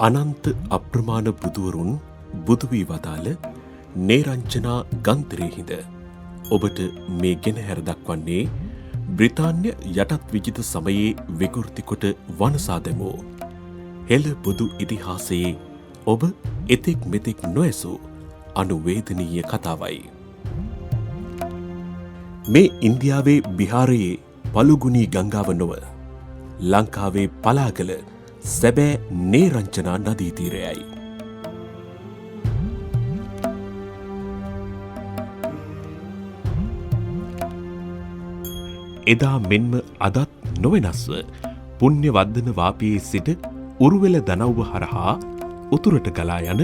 අනන්ත අප්‍රමාණ බුදුවරුන් බුදු වී වදාළ නේරංචනා ගන්තරේ ඔබට මේ ගෙනහැර දක්වන්නේ බ්‍රිතාන්‍ය යටත් විජිත සමයේ විකෘති කොට වනසා දැමූ හෙළ බුදු ඉතිහාසයේ ඔබ එතෙක් මෙතෙක් නොඇසූ අනුවේදනීය කතාවයි. මේ ඉන්දියාවේ බිහාරයේ පළුගුණී ගංගාව නොව ලංකාවේ පලාගල සැබෑ නේරංචනා නදී තීරයයි. එදා මෙන්ම අදත් නොවෙනස්ව පුණ්‍ය වද්දන වාපියේ සිට උරුවෙල දනව්ව හරහා උතුරට ගලා යන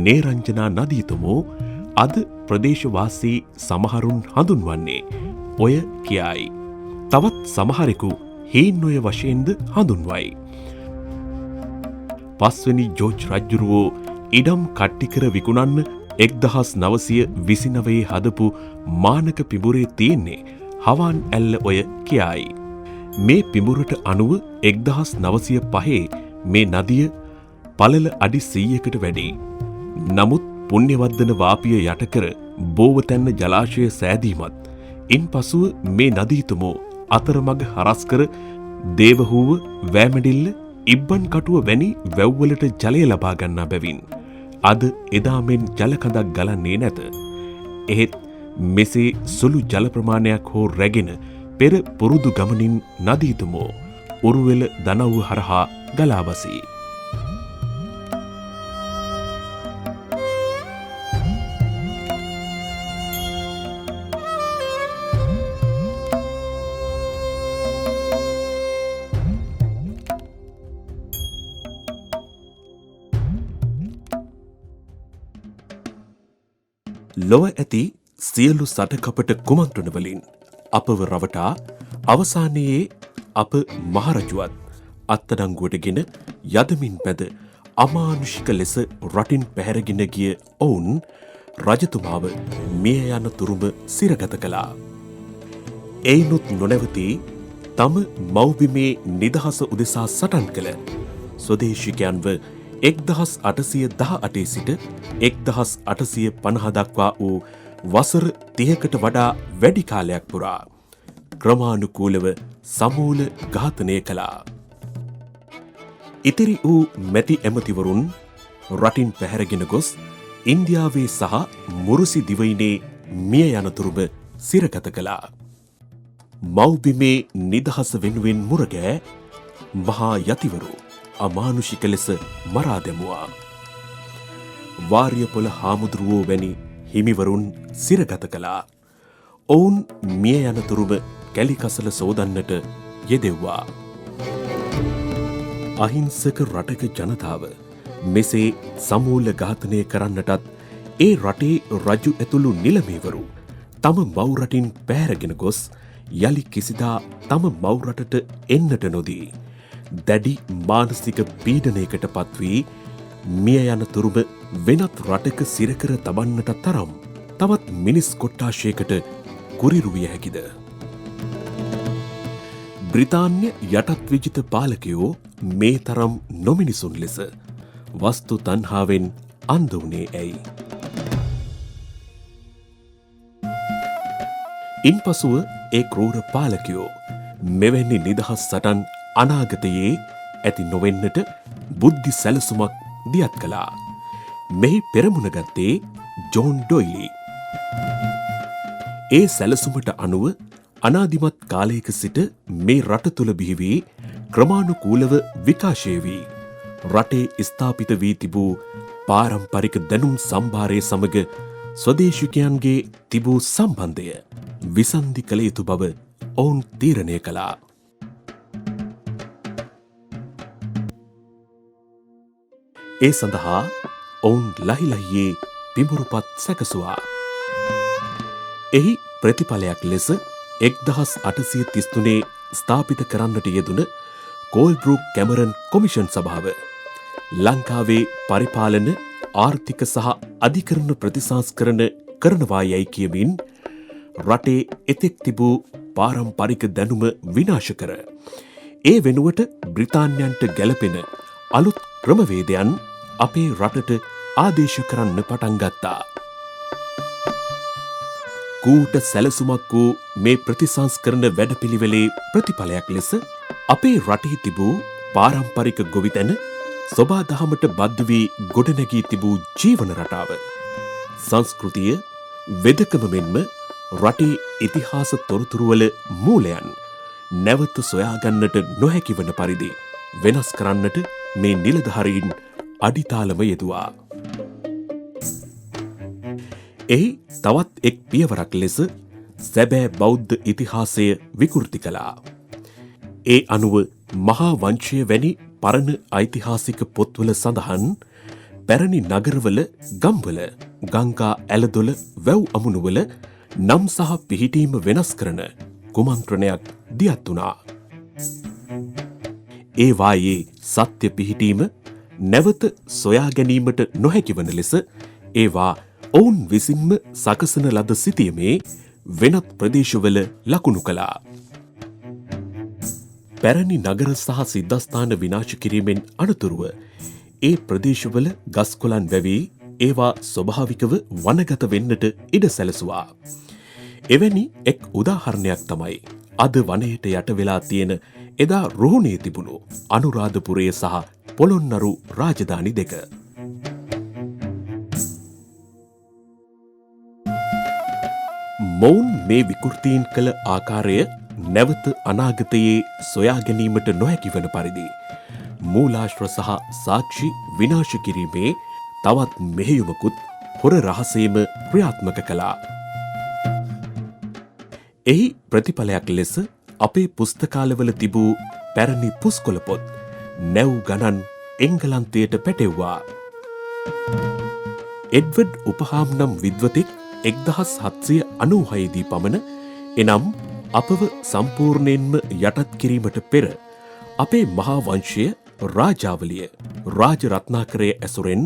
නේරංජනා නදීතුමෝ අද ප්‍රදේශවාසී සමහරුන් හඳුන්වන්නේ ඔය කියායි. තවත් සමහරෙකු හීන්ඔය වශයෙන්ද හඳුන්වයි. පස්වැනි ජෝර්ජ් රජ්ජුරුවෝ ඉඩම් කට්ටිකර විකුණන්න 1929 හදපු මානක පිඹුරේ තියෙන්නේ හවාන් ඇල්ල ඔය කියායි. මේ පිඹුරට අනුව 1905 මේ නදිය පළල අඩි 100කට වැඩි. නමුත් පුණ්‍යවර්ධන වාපිය යටකර බෝවතැන්න ජලාශය සෑදීමත් ඉන් පසුව මේ නදීතුමෝ අතරමඟ හරස්කර දේවහූව වෑමඩිල්ල ඉබ්බන් කටුව වැනි වැව්වලට ජලය ලබා ගන්නා බැවින් අද එදා මෙන් ජලකඳක් ගලන්නේ නැත. එහෙත් මෙසේ සුළු ජල ප්‍රමාණයක් හෝ රැගෙන පෙර පුරුදු ගමනින් නදීතුමෝ උරුවෙල දනව්ව හරහා ගලා බසී. ලොව ඇති සියලු සටකපට කුමන්ත්‍රණ වලින් අපව රවටා අවසානයේ අප මහරජුවත් අත්අඩංගුවටගෙන යදමින් පැද අමානුෂික ලෙස රටින් පැහැරගෙන ගිය ඔවුන් රජතුමාව මිය යන තුරුම සිරගත කළා. එයිනුත් නොනැවතී තම මව්බිමේ නිදහස උදෙසා සටන් කළ ස්වදේශිකයන්ව 1818 සිට 1850 දක්වා වූ වසර 30කට වඩා වැඩි කාලයක් පුරා ක්‍රමානුකූලව සමූල ඝාතනය කළා. ඉතිරි වූ මැති ඇමතිවරුන් රටින් පැහැරගෙන ගොස් ඉන්දියාවේ සහ මුරුසි දිවයිනේ මිය යනතුරුම සිරගත කළා. මව්බිමේ නිදහස වෙනුවෙන් මුරගෑ මහා යතිවරු අමානුෂික ලෙස මරා දැමුවා. වාරියපොළ හාමුදුරුවෝ වැනි හිමිවරුන් සිරගත කළා. ඔවුන් මිය යනතුරුම කැලිකසල සෝදන්නට යෙදෙව්වා. අහිංසක රටක ජනතාව මෙසේ සමූල ඝාතනය කරන්නටත් ඒ රටේ රජු ඇතුළු නිලමේවරු තම මව් රටින් පැහැරගෙන ගොස් යලි කිසිදා තම මව් රටට එන්නට නොදී දැඩි මානසික පීඩනයකට පත්වී මිය යන තුරුම වෙනත් රටක සිරකර තබන්නට තරම් තවත් මිනිස් කොට්ටාශයකට කුරිරු විය හැකිද? බ්‍රිතාන්‍ය යටත් විජිත පාලකයෝ මේ තරම් නොමිනිසුන් ලෙස වස්තු තණ්හාවෙන් අන්ධ වුණේ ඇයි? ඉන්පසුව ඒ ක්‍රූර පාලකයෝ මෙවැනි නිදහස් සටන් අනාගතයේ ඇති නොවෙන්නට බුද්ධි සැලසුමක් දියත් කළා. මෙහි පෙරමුණ ගත්තේ ජෝන් ඩොයිලි. ඒ සැලසුමට අනුව අනාදිමත් කාලයක සිට මේ රට තුළ බිහි වී ක්‍රමානුකූලව විකාශය වී රටේ ස්ථාපිත වී තිබූ පාරම්පරික දැනුම් සම්භාරය සමග ස්වදේශිකයන්ගේ තිබූ සම්බන්ධය විසන්ධි කළ යුතු බව ඔවුන් තීරණය කළා. ඒ සඳහා ඔවුන් ලහිලහියේ පිඹුරුපත් සැකසුවා. එහි ප්‍රතිඵලයක් ලෙස 1833 ස්ථාපිත කරන්නට යෙදුන කෝල්බ්‍රූක් කැමරන් කොමිෂන් සභාව ලංකාවේ පරිපාලන ආර්ථික සහ අධිකරණ ප්‍රතිසංස්කරණ කරනවා යයි කියමින් රටේ එතෙක් තිබූ පාරම්පරික දැනුම විනාශ කර ඒ වෙනුවට බ්‍රිතාන්‍යයන්ට ගැලපෙන අලුත් ක්‍රමවේදයන් අපේ රටට ආදේශ කරන්න පටන් ගත්තා. කූට සැලසුමක් වූ මේ ප්‍රතිසංස්කරණ වැඩපිළිවෙලේ ප්‍රතිඵලයක් ලෙස අපේ රටෙහි තිබූ පාරම්පරික ගොවිතැන සොබාදහමට බද්ධ වී ගොඩනැගී තිබූ ජීවන රටාව සංස්කෘතිය වෙදකම මෙන්ම රටේ ඉතිහාස තොරතුරුවල මූලයන් නැවත සොයාගන්නට නොහැකි වන පරිදි වෙනස් කරන්නට මේ නිලධාරීන් අඩිතාලම යෙදුවා. එහි තවත් එක් පියවරක් ලෙස සැබෑ බෞද්ධ ඉතිහාසය විකෘති කළා. ඒ අනුව මහා වංශය වැනි පරණ ඓතිහාසික පොත්වල සඳහන් පැරණි නගරවල ගම්වල ගංගා ඇලදොල වැව් අමුණුවල නම් සහ පිහිටීම වෙනස් කරන කුමන්ත්‍රණයක් දියත් වුණා. ඒ වායේ සත්‍ය පිහිටීම නැවත සොයා ගැනීමට නොහැකි වන ලෙස ඒවා ඔවුන් විසින්ම සකසන ලද සිතියමේ වෙනත් ප්‍රදේශවල ලකුණු කළා. පැරණි නගර සහ සිද්ධස්ථාන විනාශ කිරීමෙන් අනතුරුව ඒ ප්‍රදේශවල ගස්කොළන් වැවී ඒවා ස්වභාවිකව වනගත වෙන්නට ඉඩ සැලසුවා. එවැනි එක් උදාහරණයක් තමයි අද වනයට යට වෙලා තියෙන එදා රුහුණේ තිබුණු අනුරාධපුරය සහ පොළොන්නරු රාජධානි දෙක. මොවුන් මේ විකෘතීන් කළ ආකාරය නැවත අනාගතයේ සොයා ගැනීමට නොහැකි වන පරිදි මූලාශ්‍ර සහ සාක්ෂි විනාශ කිරීමේ තවත් මෙහෙයුමකුත් හොර රහසේම ක්‍රියාත්මක කළා. එහි ප්‍රතිඵලයක් ලෙස අපේ පුස්තකාලවල තිබූ පැරණි පුස්කොළ පොත් නැව් ගණන් එංගලන්තයට පැටෙව්වා. එඩ්වඩ් උපහාම් නම් විද්වතෙක් 1796 දී පමණ එනම් අපව සම්පූර්ණයෙන්ම යටත් කිරීමට පෙර අපේ මහා වංශය රාජාවලිය රාජ රත්නාකරය ඇසුරෙන්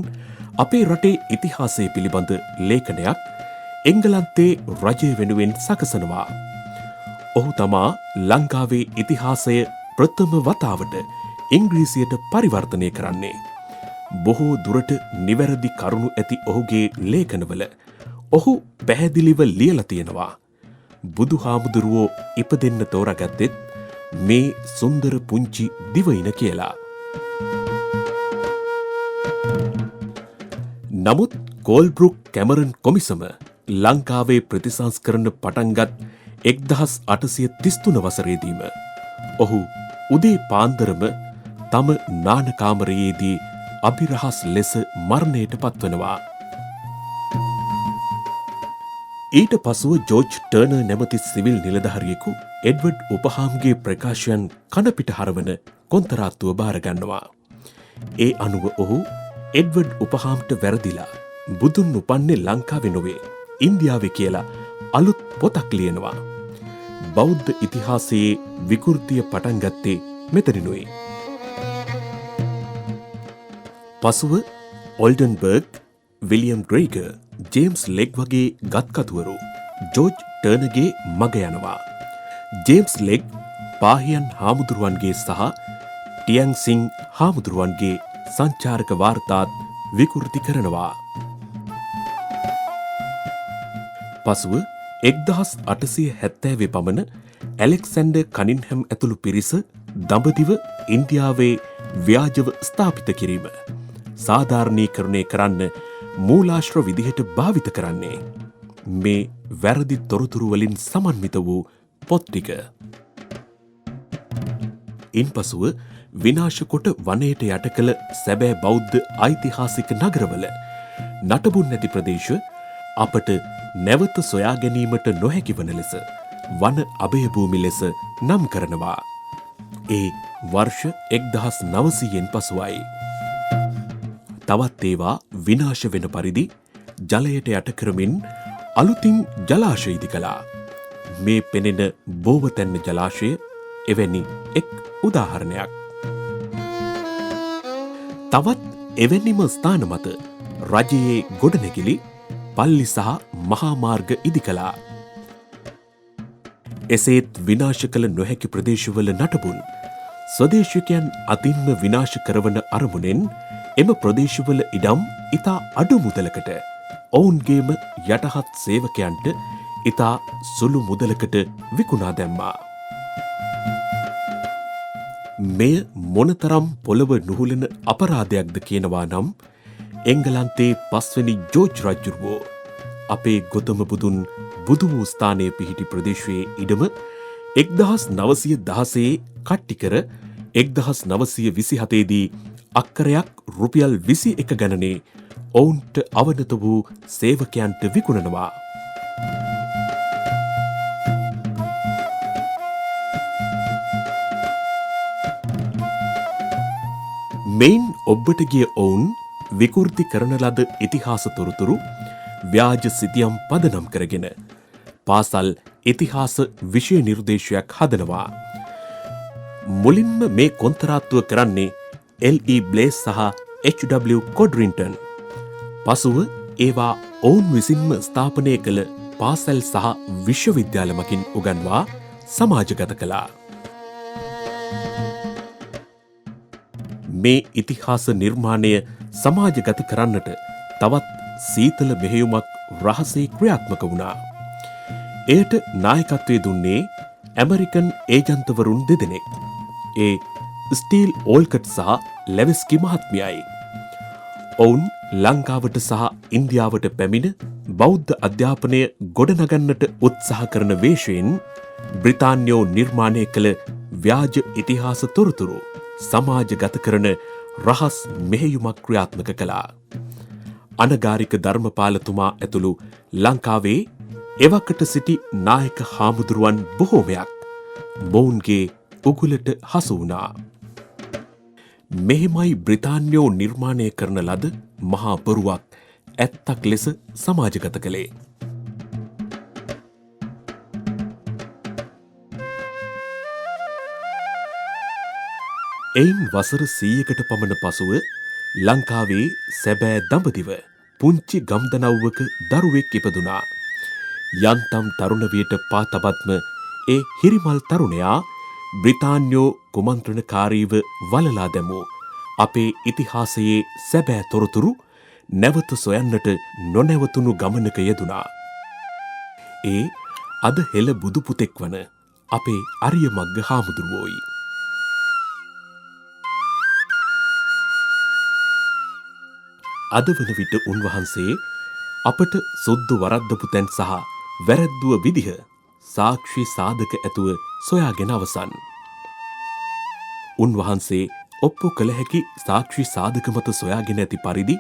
අපේ රටේ ඉතිහාසය පිළිබඳ ලේඛනයක් එංගලන්තේ රජය වෙනුවෙන් සකසනවා. ඔහු තමා ලංකාවේ ඉතිහාසය ප්‍රථම වතාවට ඉංග්‍රීසියට පරිවර්තනය කරන්නේ. බොහෝ දුරට නිවැරදි කරුණු ඇති ඔහුගේ ලේඛනවල ඔහු පැහැදිලිව ලියලා තියෙනවා. බුදුහාමුදුරුවෝ ඉපදෙන්න තෝරාගත්තෙත් මේ සුන්දර පුංචි දිවයින කියලා. නමුත් කෝල්බ්රුක් කැමරන් කොමිසම ලංකාවේ ප්‍රතිසංස්කරණ පටන්ගත් 1833 වසරේදීම ඔහු උදේ පාන්දරම තම නානකාමරයේදී අභිරහස් ලෙස මරණයට පත්වනවා. ඊට පසුව ජෝර්ජ් ටර්නර් නැමති සිවිල් නිලධාරියෙකු එඩ්වඩ් උපහාම්ගේ ප්‍රකාශයන් කනපිට හරවන කොන්තරාත්තුව බාරගන්නවා. ඒ අනුව ඔහු එඩ්වඩ් උපහාම්ට වැරදිලා බුදුන් උපන්නේ ලංකාවේ නොවේ ඉන්දියාවේ කියලා අලුත් පොතක් ලියනවා. බෞද්ධ ඉතිහාසයේ විකෘතිය පටන් ගත්තේ මෙතනිනුයි. පසුව ඔල්ඩන්බර්ග්, විලියම් ග්‍රේගර්, ජේම්ස් ලෙග් වගේ ගත්කතුවරු ජෝර්ජ් ටර්නර්ගේ මග යනවා. ජේම්ස් ලෙග් පාහියන් හාමුදුරුවන්ගේ සහ ටියන් සිං හාමුදුරුවන්ගේ සංචාරක වාර්තාත් විකෘති කරනවා. පසුව 1870 පමණ ඇලෙක්සැන්ඩර් කනින්හැම් ඇතුළු පිරිස දඹදිව ඉන්දියාවේ ව්‍යාජව ස්ථාපිත කිරීම සාධාරණීකරණය කරන්න මූලාශ්‍ර විදිහට භාවිත කරන්නේ මේ වැරදි තොරතුරු වලින් සමන්විත වූ පොත් ටික. ඉන්පසුව විනාශ කොට වනයට යට කළ සැබෑ බෞද්ධ ඓතිහාසික නගරවල නටබුන් නැති ප්‍රදේශ අපට නැවත සොයා ගැනීමට නොහැකි වන ලෙස වන අභය භූමි ලෙස නම් කරනවා. ඒ වර්ෂ 1900න් පසුවයි. තවත් ඒවා විනාශ වෙන පරිදි ජලයට යට කරමින් අලුතින් ජලාශය ඉදි කළා. මේ පෙනෙන බෝවතැන්න ජලාශය එවැනි එක් උදාහරණයක්. තවත් එවැනිම ස්ථාන මත රජයේ ගොඩනැගිලි පල්ලි සහ මහා මාර්ග ඉදි කළා. එසේත් විනාශ කළ නොහැකි ප්‍රදේශවල නටබුන් ස්වදේශිකයන් අතින්ම විනාශ කරවන අරමුණෙන් එම ප්‍රදේශවල ඉඩම් ඉතා අඩු මුදලකට ඔවුන්ගේම යටහත් සේවකයන්ට ඉතා සුළු මුදලකට විකුණා දැම්මා. මෙය මොනතරම් පොළව නුහුලන අපරාධයක්ද කියනවා නම් එංගලන්තයේ 5 වෙනි ජෝර්ජ් රජුරුවෝ අපේ ගොතම බුදුන් බුදු වූ ස්ථානයේ පිහිටි ප්‍රදේශයේ ඉඩම 1916 කට්ටි කර 1927 දී අක්කරයක් රුපියල් 21 ගණනේ ඔවුන්ට අවනත වූ සේවකයන්ට විකුණනවා. මෙයින් ඔබට ගිය ඔවුන් විකෘති කරන ලද ඉතිහාස තොරතුරු ව්‍යාජ සිතියම් පදනම් කරගෙන පාසල් ඉතිහාස විෂය නිර්දේශයක් හදනවා. මුලින්ම මේ කොන්තරාත්තුව කරන්නේ L.E. බ්ලේස් සහ H.W. කොඩ්රින්ටන්. පසුව ඒවා ඔවුන් විසින්ම ස්ථාපනය කළ පාසල් සහ විශ්වවිද්‍යාල මකින් උගන්වා සමාජගත කළා. මේ ඉතිහාස නිර්මාණය සමාජගත කරන්නට තවත් සීතල මෙහෙයුමක් රහසේ ක්‍රියාත්මක වුණා. එයට නායකත්වය දුන්නේ ඇමරිකන් ඒජන්තවරුන් දෙදෙනෙක්. ඒ ස්ටීල් ඕල්කට් සහ ලෙවිස්කි මහත්මියයි. ඔවුන් ලංකාවට සහ ඉන්දියාවට පැමිණ බෞද්ධ අධ්‍යාපනය ගොඩනගන්නට උත්සාහ කරන වේශයෙන් බ්‍රිතාන්‍යෝ නිර්මාණය කළ ව්‍යාජ ඉතිහාස තොරතුරු සමාජගත කරන රහස් මෙහෙයුමක් ක්‍රියාත්මක කළා. අනගාරික ධර්මපාලතුමා ඇතුළු ලංකාවේ එවකට සිටි නායක හාමුදුරුවන් බොහෝමයක් මොවුන්ගේ උගුලට හසු වුණා. මෙහෙමයි බ්‍රිතාන්‍යෝ නිර්මාණය කරන ලද මහා බොරුවක් ඇත්තක් ලෙස සමාජගත කළේ. එයින් වසර 100කට පමණ පසුව ලංකාවේ සැබෑ දඹදිව පුංචි ගම්දනව්වක දරුවෙක් ඉපදුනා. යන්තම් තරුණ වියට පා තබත්ම ඒ හිරිමල් තරුණයා බ්‍රිතාන්‍යෝ කුමන්ත්‍රණකාරීව වලලා දැමූ අපේ ඉතිහාසයේ සැබෑ තොරතුරු නැවත සොයන්නට නොනැවතුණු ගමනක යෙදුණා. ඒ අද හෙළ බුදු පුතෙක් වන අපේ අරිය මග්ග හාමුදුරුවෝයි. අද වන විට උන්වහන්සේ අපට සුද්දු වරද්දපු තැන් සහ වැරැද්දුව විදිහ සාක්ෂි සාධක ඇතුව සොයාගෙන අවසන්. උන්වහන්සේ ඔප්පු කළ හැකි සාක්ෂි සාධක මත සොයාගෙන ඇති පරිදි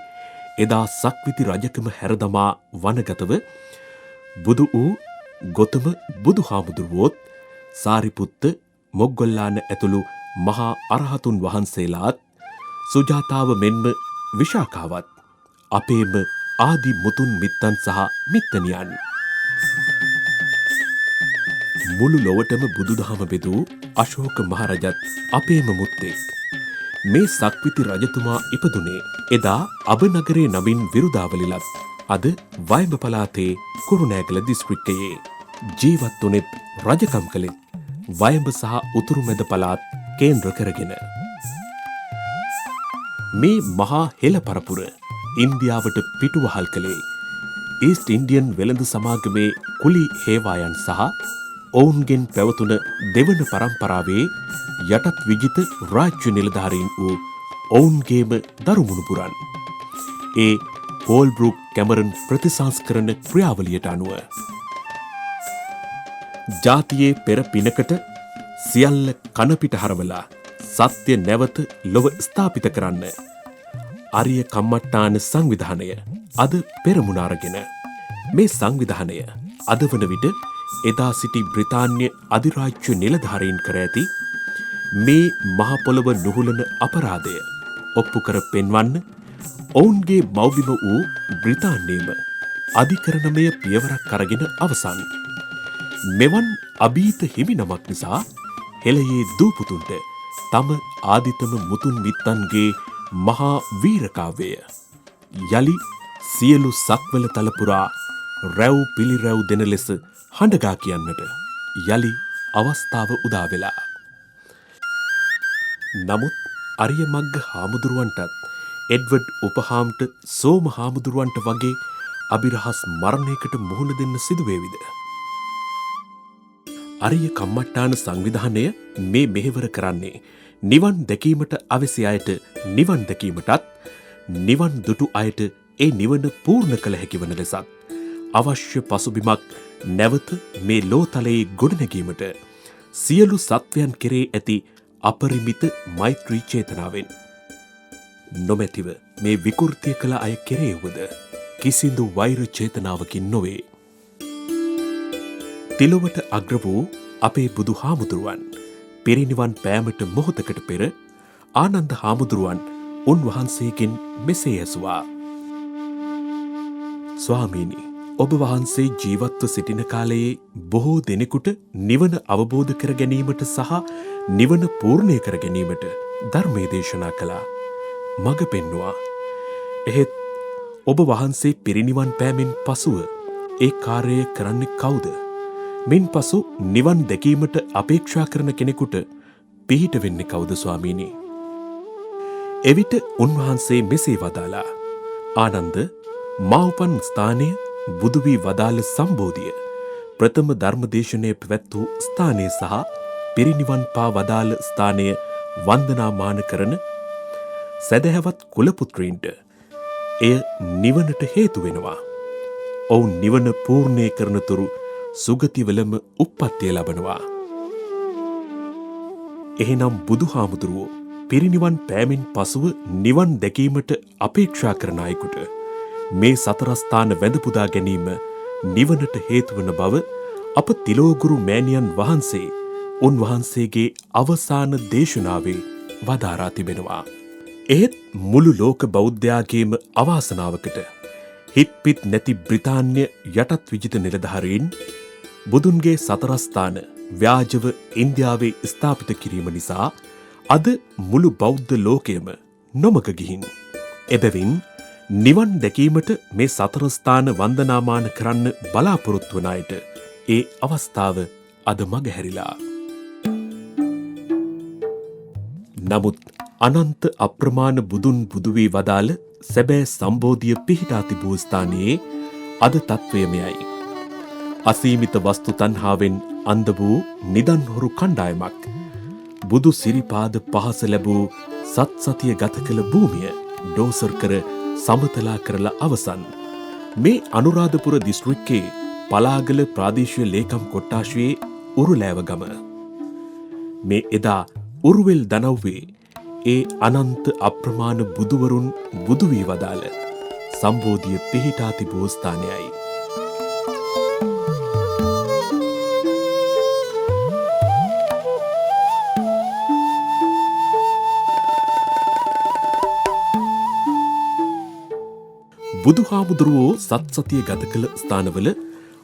එදා සක්විති රජකම හැරදමා වනගතව බුදු වූ ගොතම බුදු හාමුදුරුවෝත් සාරිපුත්ත මොග්ගොල්ලාන ඇතුළු මහා අරහතුන් වහන්සේලාත් සුජාතාව මෙන්ම විශාකාවත් අපේම ආදි මුතුන් මිත්තන් සහ මිත්තනියන්. මුළු ලොවටම බුදුදහම බෙදූ අශෝක මහරජත් අපේම මුත්තෙක්. මේ සක්විති රජතුමා ඉපදුනේ එදා අබනගරේ නමින් විරුදාවලිලත් අද වයඹ පළාතේ කුරුණෑගල දිස්ත්‍රික්කයේ ජීවත් වුණෙත් රජකම් කළෙත් වයඹ සහ උතුරු මැද පළාත් කේන්ද්‍ර කරගෙන. මේ මහා හෙළ පරපුර ඉන්දියාවට පිටුවහල් කළේ ඊස්ට් ඉන්ඩියන් වෙළඳ සමාගමේ කුලි හේවායන් සහ ඔවුන්ගෙන් පැවතුන දෙවන පරම්පරාවේ යටත් විජිත රාජ්‍ය නිලධාරීන් වූ ඔවුන්ගේම දරුමුණුපුරන්. ඒ හෝල්බෘක් කැමරන් ප්‍රතිසංස්කරණ ක්‍රියාවලියට අනුව ජාතියේ පෙර පිනකට සියල්ල කනපිට හරවලා සත්‍ය නැවත ලොව ස්ථාපිත කරන්න අරිය කම්මට්ටාන සංවිධානය අද පෙරමුණාරගෙන මේ සංවිධානය අද වන විට එදා සිටි බ්‍රිතාන්‍ය අධිරාජ්‍ය නිලධාරීන් කර ඇති මේ මහ පොළව නුහුලන අපරාධය ඔප්පු කර පෙන්වන්න ඔවුන්ගේ මව්බිම වූ බ්‍රිතාන්‍යයේම අධිකරණමය පියවරක් අරගෙන අවසන්. මෙවන් අභීත හිමි නමක් නිසා හෙළයේ දූපුතුන්ට තම ආදිතම මුතුන් මිත්තන්ගේ මහා වීරකාව්‍යය යලි සියලු සක්වල තලපුරා රැව් පිළිරැව් දෙන ලෙස හඬගා කියන්නට යලි අවස්ථාව උදා වෙලා. නමුත් අරිය මග්ග හාමුදුරුවන්ටත් එඩ්වඩ් උපහාම්ට සෝම හාමුදුරුවන්ට වගේ අභිරහස් මරණයකට මුහුණ දෙන්න සිදුවේවිද? අරිය කම්මට්ටාන සංවිධානය මේ මෙහෙවර කරන්නේ නිවන් දැකීමට අවැසි අයට නිවන් දැකීමටත් නිවන් දුටු අයට ඒ නිවන පූර්ණ කළ හැකි වන ලෙසත් අවශ්‍ය පසුබිමක් නැවත මේ ලෝතලයේ ගොඩනැගීමට සියලු සත්වයන් කෙරේ ඇති අපරිමිත මෛත්‍රී චේතනාවෙන් නොමැතිව මේ විකෘතිය කළ අය කෙරෙහිවද කිසිදු වෛර චේතනාවකින් නොවේ. තිලොවට අග්‍ර වූ අපේ බුදු හාමුදුරුවන් පිරිනිවන් පෑමට මොහොතකට පෙර ආනන්ද හාමුදුරුවන් උන්වහන්සේගෙන් මෙසේ ඇසුවා. ස්වාමීනි, ඔබ වහන්සේ ජීවත්ව සිටින කාලයේ බොහෝ දෙනෙකුට නිවන අවබෝධ කර ගැනීමට සහ නිවන පූර්ණය කර ගැනීමට ධර්මයේ දේශනා කළා. මඟ පෙන්වුවා. එහෙත් ඔබ වහන්සේ පිරිනිවන් පෑමෙන් පසුව ඒ කාර්යය කරන්නේ කවුද? මින් පසු නිවන් දැකීමට අපේක්ෂා කරන කෙනෙකුට පිහිට වෙන්නේ කවුද ස්වාමීනි? එවිට උන්වහන්සේ මෙසේ වදාලා. ආනන්ද, මා උපන් ස්ථානය බුදු වී වදාළ සම්බෝධිය ප්‍රථම ධර්මදේශනය පැවැත් වූ ස්ථානය සහ පිරිනිවන් පා වදාළ ස්ථානය වන්දනාමාන කරන සැදැහැවත් කුලපුත්‍රයින්ට එය නිවනට හේතු වෙනවා. ඔවුන් නිවන පූර්ණය කරනතුරු සුගතිවලම උප්පත්තිය ලබනවා. එහෙනම් බුදුහාමුදුරුවෝ පිරිනිවන් පෑමෙන් පසුව නිවන් දැකීමට අපේක්ෂා කරන අයෙකුට මේ සතරස්ථාන වැඳපුදා ගැනීම නිවනට හේතුවන බව අප තිලෝගුරු මෑණියන් වහන්සේ උන්වහන්සේගේ අවසාන දේශනාවේ වදාරා තිබෙනවා. එහෙත් මුළු ලෝක බෞද්ධයාගේම අවාසනාවකට හිත්පිත් නැති බ්‍රිතාන්‍ය යටත් විජිත නිලධාරීන් බුදුන්ගේ සතරස්ථාන ව්‍යාජව ඉන්දියාවේ ස්ථාපිත කිරීම නිසා අද මුළු බෞද්ධ ලෝකයම නොමග ගිහින්. එබැවින් නිවන් දැකීමට මේ සතරස්ථාන වන්දනාමාන කරන්න බලාපොරොත්තු වන අයට ඒ අවස්ථාව අද මගහැරිලා. නමුත් අනන්ත අප්‍රමාණ බුදුන් බුදු වී වදාළ සැබෑ සම්බෝධිය පිහිටා තිබූ ස්ථානයේ අද තත්වය මෙයයි. අසීමිත වස්තු තණ්හාවෙන් අන්ධ වූ නිදන් හොරු කණ්ඩායමක් බුදු සිරිපාද පහස ලැබූ සත්සතිය ගත කළ භූමිය ඩෝසර් කර සමතලා කරලා අවසන්. මේ අනුරාධපුර දිස්ත්‍රික්කයේ පලාගල ප්‍රාදේශීය ලේකම් කොට්ටාශයේ උරුලෑව ගම. මේ එදා උරුවෙල් දනව්වේ ඒ අනන්ත අප්‍රමාණ බුදුවරුන් බුදු වී වදාළ සම්බෝධිය පිහිටා තිබූ ස්ථානයයි. බුදුහාමුදුරුවෝ සත්සතිය ගත කළ ස්ථානවල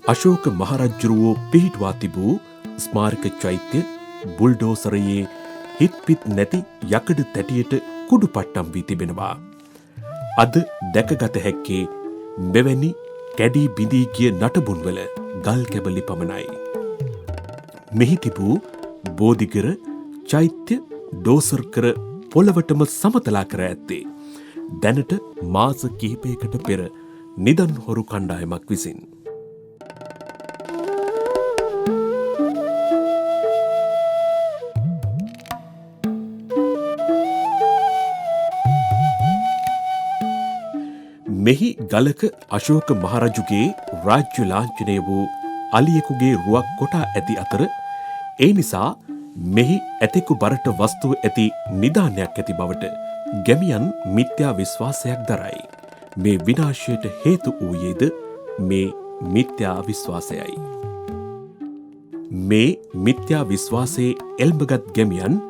අශෝක මහරජ්ජුරුවෝ පිහිටුවා තිබූ ස්මාරක චෛත්‍ය බුල්ඩෝසරයේ හිත්පිත් නැති යකඩ තැටියට කුඩු පට්ටම් වී තිබෙනවා. අද දැකගත හැක්කේ මෙවැනි කැඩී බිඳී ගිය නටබුන්වල ගල් කැබලි පමණයි. මෙහි තිබූ බෝධිගර චෛත්‍ය ඩෝසර් කර පොළවටම සමතලා කර ඇත්තේ දැනට මාස කිහිපයකට පෙර නිදන් හොරු කණ්ඩායමක් විසින්. මෙහි ගලක අශෝක මහරජුගේ රාජ්‍ය ලාංඡනය වූ අලියෙකුගේ රුවක් කොටා ඇති අතර ඒ නිසා මෙහි ඇතෙකු බරට වස්තුව ඇති නිදානයක් ඇති බවට ගැමියන් මිත්‍යා විශ්වාසයක් දරයි. මේ විනාශයට හේතු වූයේද මේ මිත්‍යා විශ්වාසයයි. මේ මිත්‍යා විශ්වාසයේ එල්බගත් ගැමියන්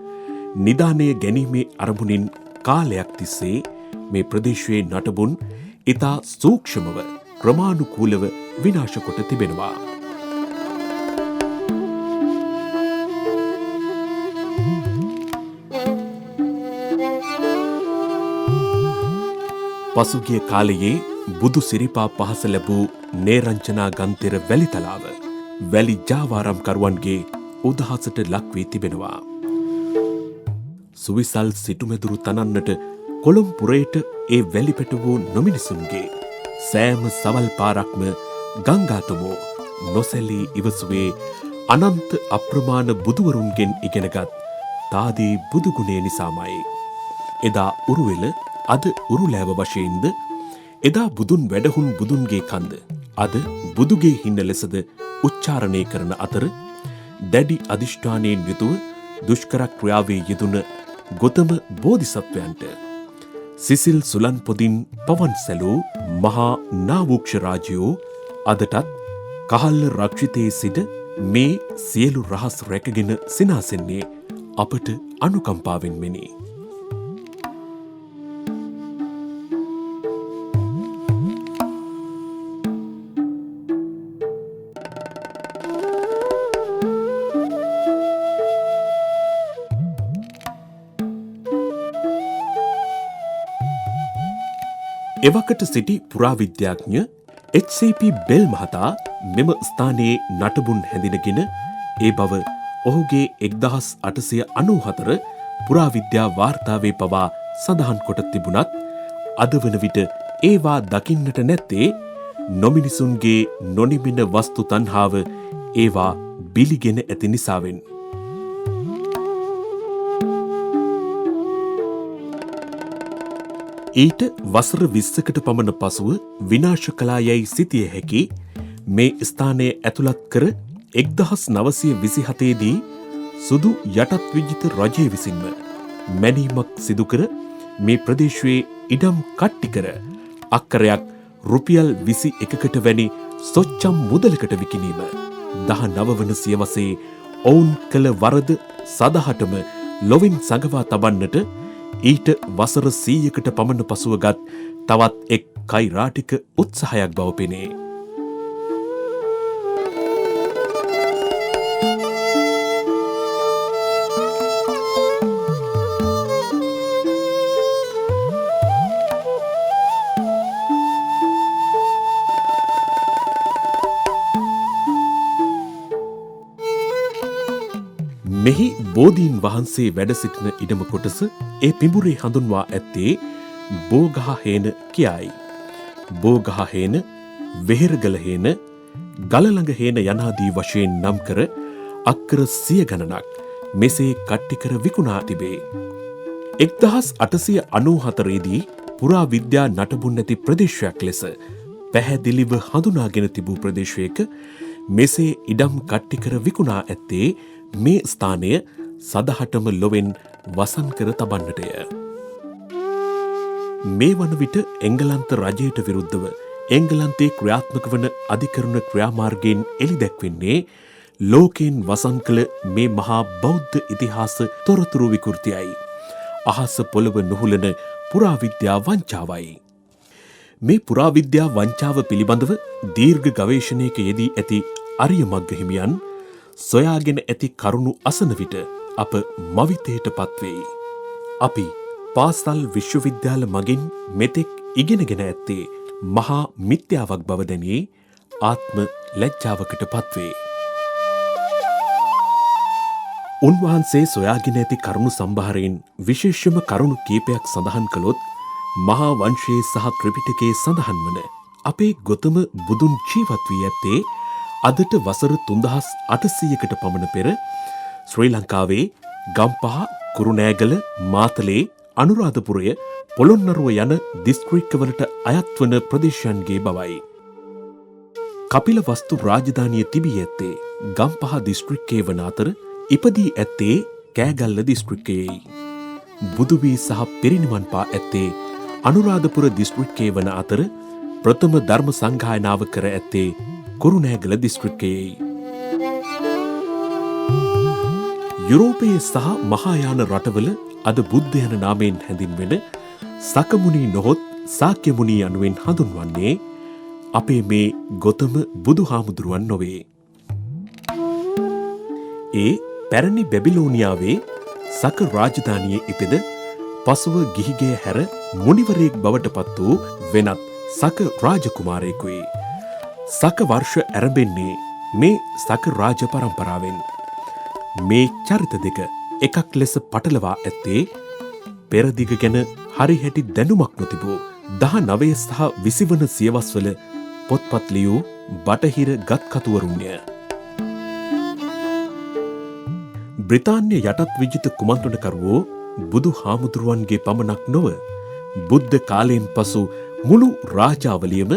නිදානය ගැනීමේ අරමුණින් කාලයක් තිස්සේ මේ ප්‍රදේශයේ නටබුන් ඉතා සූක්ෂමව ක්‍රමානුකූලව විනාශ කොට තිබෙනවා. පසුගිය කාලයේ බුදු සිරිපා පහස ලැබූ නේරංචනා ගන්තෙර වැලිතලාව වැලි ජාවාරම්කරුවන්ගේ උදහසට ලක් වී තිබෙනවා. සුවිසල් සිටුමැදුරු තනන්නට කොළොම්පුරයට ඒ වැලිපෙට වූ නොමිනිසුන්ගේ සෑම සවල් පාරක්ම ගංගාතුමෝ නොසැලී ඉවසුවේ අනන්ත අප්‍රමාණ බුදුවරුන්ගෙන් ඉගෙනගත් තාදී බුදුගුණය නිසාමයි. එදා උරුවෙල අද උරුලෑව වශයෙන්ද එදා බුදුන් වැඩහුන් බුදුන්ගේ කන්ද අද බුදුගේ හින්න ලෙසද උච්චාරණය කරන අතර දැඩි අධිෂ්ඨානයෙන් යුතුව දුෂ්කර ක්‍රියාවේ යෙදුන ගොතම බෝධිසත්වයන්ට සිසිල් සුලන් පොදින් පවන් සැලූ මහා නාවූක්ෂ රාජයෝ අදටත් කහල්ල රක්ෂිතයේ සිට මේ සියලු රහස් රැකගෙන සිනාසෙන්නේ අපට අනුකම්පාවෙන් මෙනි. එවකට සිටි පුරාවිද්‍යාඥ HCP බෙල් මහතා මෙම ස්ථානයේ නටබුන් හැඳිනගෙන ඒ බව ඔහුගේ 1894 පුරාවිද්‍යා වාර්තාවේ පවා සඳහන් කොට තිබුණත් අද වන විට ඒවා දකින්නට නැත්තේ නොමිනිසුන්ගේ නොනිමින වස්තු තණ්හාව ඒවා බිලිගෙන ඇති නිසාවෙන්. ඊට වසර 20කට පමණ පසුව විනාශ කළා යැයි සිතිය හැකි මේ ස්ථානය ඇතුළත් කර 1927 දී සුදු යටත් විජිත රජය විසින්ම මැනීමක් සිදු කර මේ ප්‍රදේශයේ ඉඩම් කට්ටි කර අක්කරයක් රුපියල් 21කට වැනි සොච්චම් මුදලකට විකිණීම 19 වන සියවසේ ඔවුන් කළ වරද සදහටම ලොවින් සඟවා තබන්නට ඊට වසර 100කට පමණ පසුවගත් තවත් එක් කෛරාටික උත්සාහයක් බව පෙනේ. මෙහි බෝධීන් වහන්සේ වැඩ සිටින ඉඩම කොටස ඒ පිඹුරේ හඳුන්වා ඇත්තේ බෝගහහේන කියයි. බෝගහහේන, වෙහෙරගලහේන, ගලළඟහේන යනාදී වශයෙන් නම් කර අක්කර 100 ගණනක් මෙසේ කට්ටි කර විකුණා තිබේ. 1894 දී පුරා විද්‍යා නටබුන් ඇති ප්‍රදේශයක් ලෙස පැහැදිලිව හඳුනාගෙන තිබූ ප්‍රදේශයක මෙසේ ඉඩම් කට්ටි කර විකුණා ඇත්තේ මේ ස්ථානය සදහටම ලොවෙන් වසන් කර තබන්නටය. මේ වන විට එංගලන්ත රජයට විරුද්ධව එංගලන්තයේ ක්‍රියාත්මක වන අධිකරණ ක්‍රියාමාර්ගයෙන් එළි දැක්වෙන්නේ ලෝකයෙන් වසන් කළ මේ මහා බෞද්ධ ඉතිහාස තොරතුරු විකෘතියයි. අහස පොළව නොහුලන පුරාවිද්‍යා වංචාවයි. මේ පුරාවිද්‍යා වංචාව පිළිබඳව දීර්ඝ ගවේෂණයක යෙදී ඇති අරිය මග්ග හිමියන් සොයාගෙන ඇති කරුණු අසන විට අප මවිතයට පත්වෙයි. අපි පාසල් විශ්වවිද්‍යාල මගින් මෙතෙක් ඉගෙනගෙන ඇත්තේ මහා මිත්‍යාවක් බව දැනී ආත්ම ලැජ්ජාවකට පත්වේ. උන්වහන්සේ සොයාගෙන ඇති කරුණු සම්භාරයෙන් විශේෂම කරුණු කීපයක් සඳහන් කළොත් මහා වංශයේ සහ ත්‍රිපිටකයේ සඳහන් වන අපේ ගොතම බුදුන් ජීවත් වී ඇත්තේ අදට වසර 3800කට පමණ පෙර ශ්‍රී ලංකාවේ ගම්පහ, කුරුණෑගල, මාතලේ, අනුරාධපුරය, පොළොන්නරුව යන දිස්ත්‍රික්කවලට අයත් වන ප්‍රදේශයන්ගේ බවයි. කපිලවස්තු රාජධානිය තිබී ඇත්තේ ගම්පහ දිස්ත්‍රික්කයේ වන අතර ඉපදී ඇත්තේ කෑගල්ල දිස්ත්‍රික්කයේයි. බුදු වී සහ පිරිනිවන් පා ඇත්තේ අනුරාධපුර දිස්ත්‍රික්කයේ වන අතර ප්‍රථම ධර්ම සංගායනාව කර ඇත්තේ කුරුණෑගල දිස්ත්‍රික්කයේයි. යුරෝපයේ සහ මහායාන රටවල අද බුද්ධ යන නාමයෙන් හැඳින්වෙන සකමුනි නොහොත් සාක්‍යමුනි යනුවෙන් හඳුන්වන්නේ අපේ මේ ගොතම බුදුහාමුදුරුවන් නොවේ. ඒ පැරණි බැබිලෝනියාවේ සක රාජධානියේ ඉපිද පසුව ගිහිගේ හැර මුනිවරයෙක් බවට පත් වූ වෙනත් සක රාජකුමාරයෙකුයි. සක වර්ෂ ඇරඹෙන්නේ මේ සක රාජ පරම්පරාවෙන්. මේ චරිත දෙක එකක් ලෙස පටලවා ඇත්තේ පෙරදිග ගැන හරි හැටි දැනුමක් නොතිබූ 19 සහ 20 වන සියවස්වල පොත්පත් ලියූ බටහිර ගත්කතුවරුන්ය. බ්‍රිතාන්‍ය යටත් විජිත කුමන්ත්‍රණකරුවෝ බුදු හාමුදුරුවන්ගේ පමණක් නොව බුද්ධ කාලයෙන් පසු මුළු රාජාවලියම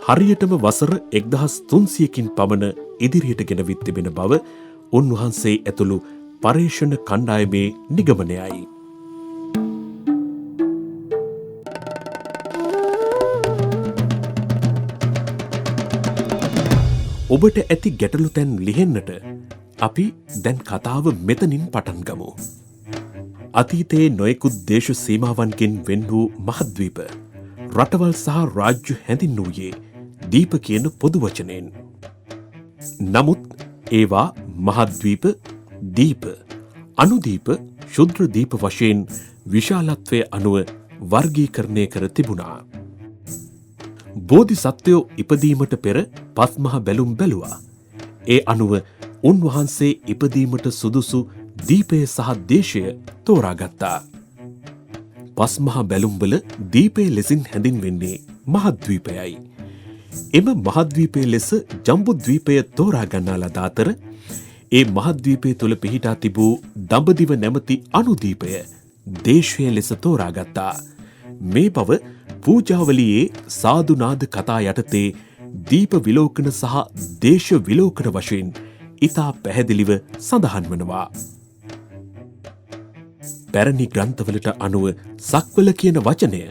හරියටම වසර 1300කින් පමණ ඉදිරියට ගෙනවිත් තිබෙන බව උන්වහන්සේ ඇතුළු පර්යේෂණ කණ්ඩායමේ නිගමනයයි. ඔබට ඇති ගැටලු තැන් ලිහෙන්නට අපි දැන් කතාව මෙතනින් පටන් ගමු. අතීතයේ නොයෙකුත් දේශ සීමාවන්ගෙන් වෙන් වූ මහද්වීප රටවල් සහ රාජ්‍ය හැඳින්වූයේ දීප කියන පොදු වචනයෙන්. නමුත් ඒවා මහද්වීප, දීප, අනුදීප, ශුද්‍ර දීප වශයෙන් විශාලත්වය අනුව වර්ගීකරණය කර තිබුණා. බෝධිසත්වයෝ ඉපදීමට පෙර පස්මහ බැලුම් බැලුවා. ඒ අනුව උන්වහන්සේ ඉපදීමට සුදුසු දීපය සහ දේශය තෝරාගත්තා. පස්මහ බැලුම්වල දීපය ලෙසින් හැඳින්වෙන්නේ මහද්වීපයයි. එම මහද්වීපය ලෙස ජම්බුද්වීපය තෝරා ගන්නා ලද අතර ඒ මහද්වීපය තුළ පිහිටා තිබූ දඹදිව නැමැති අනුදීපය දේශය ලෙස තෝරාගත්තා. මේ බව පූජාවලියේ සාධුනාද කතා යටතේ දීප විලෝකන සහ දේශ විලෝකන වශයෙන් ඉතා පැහැදිලිව සඳහන් වනවා. පැරණි ග්‍රන්ථවලට අනුව සක්වල කියන වචනය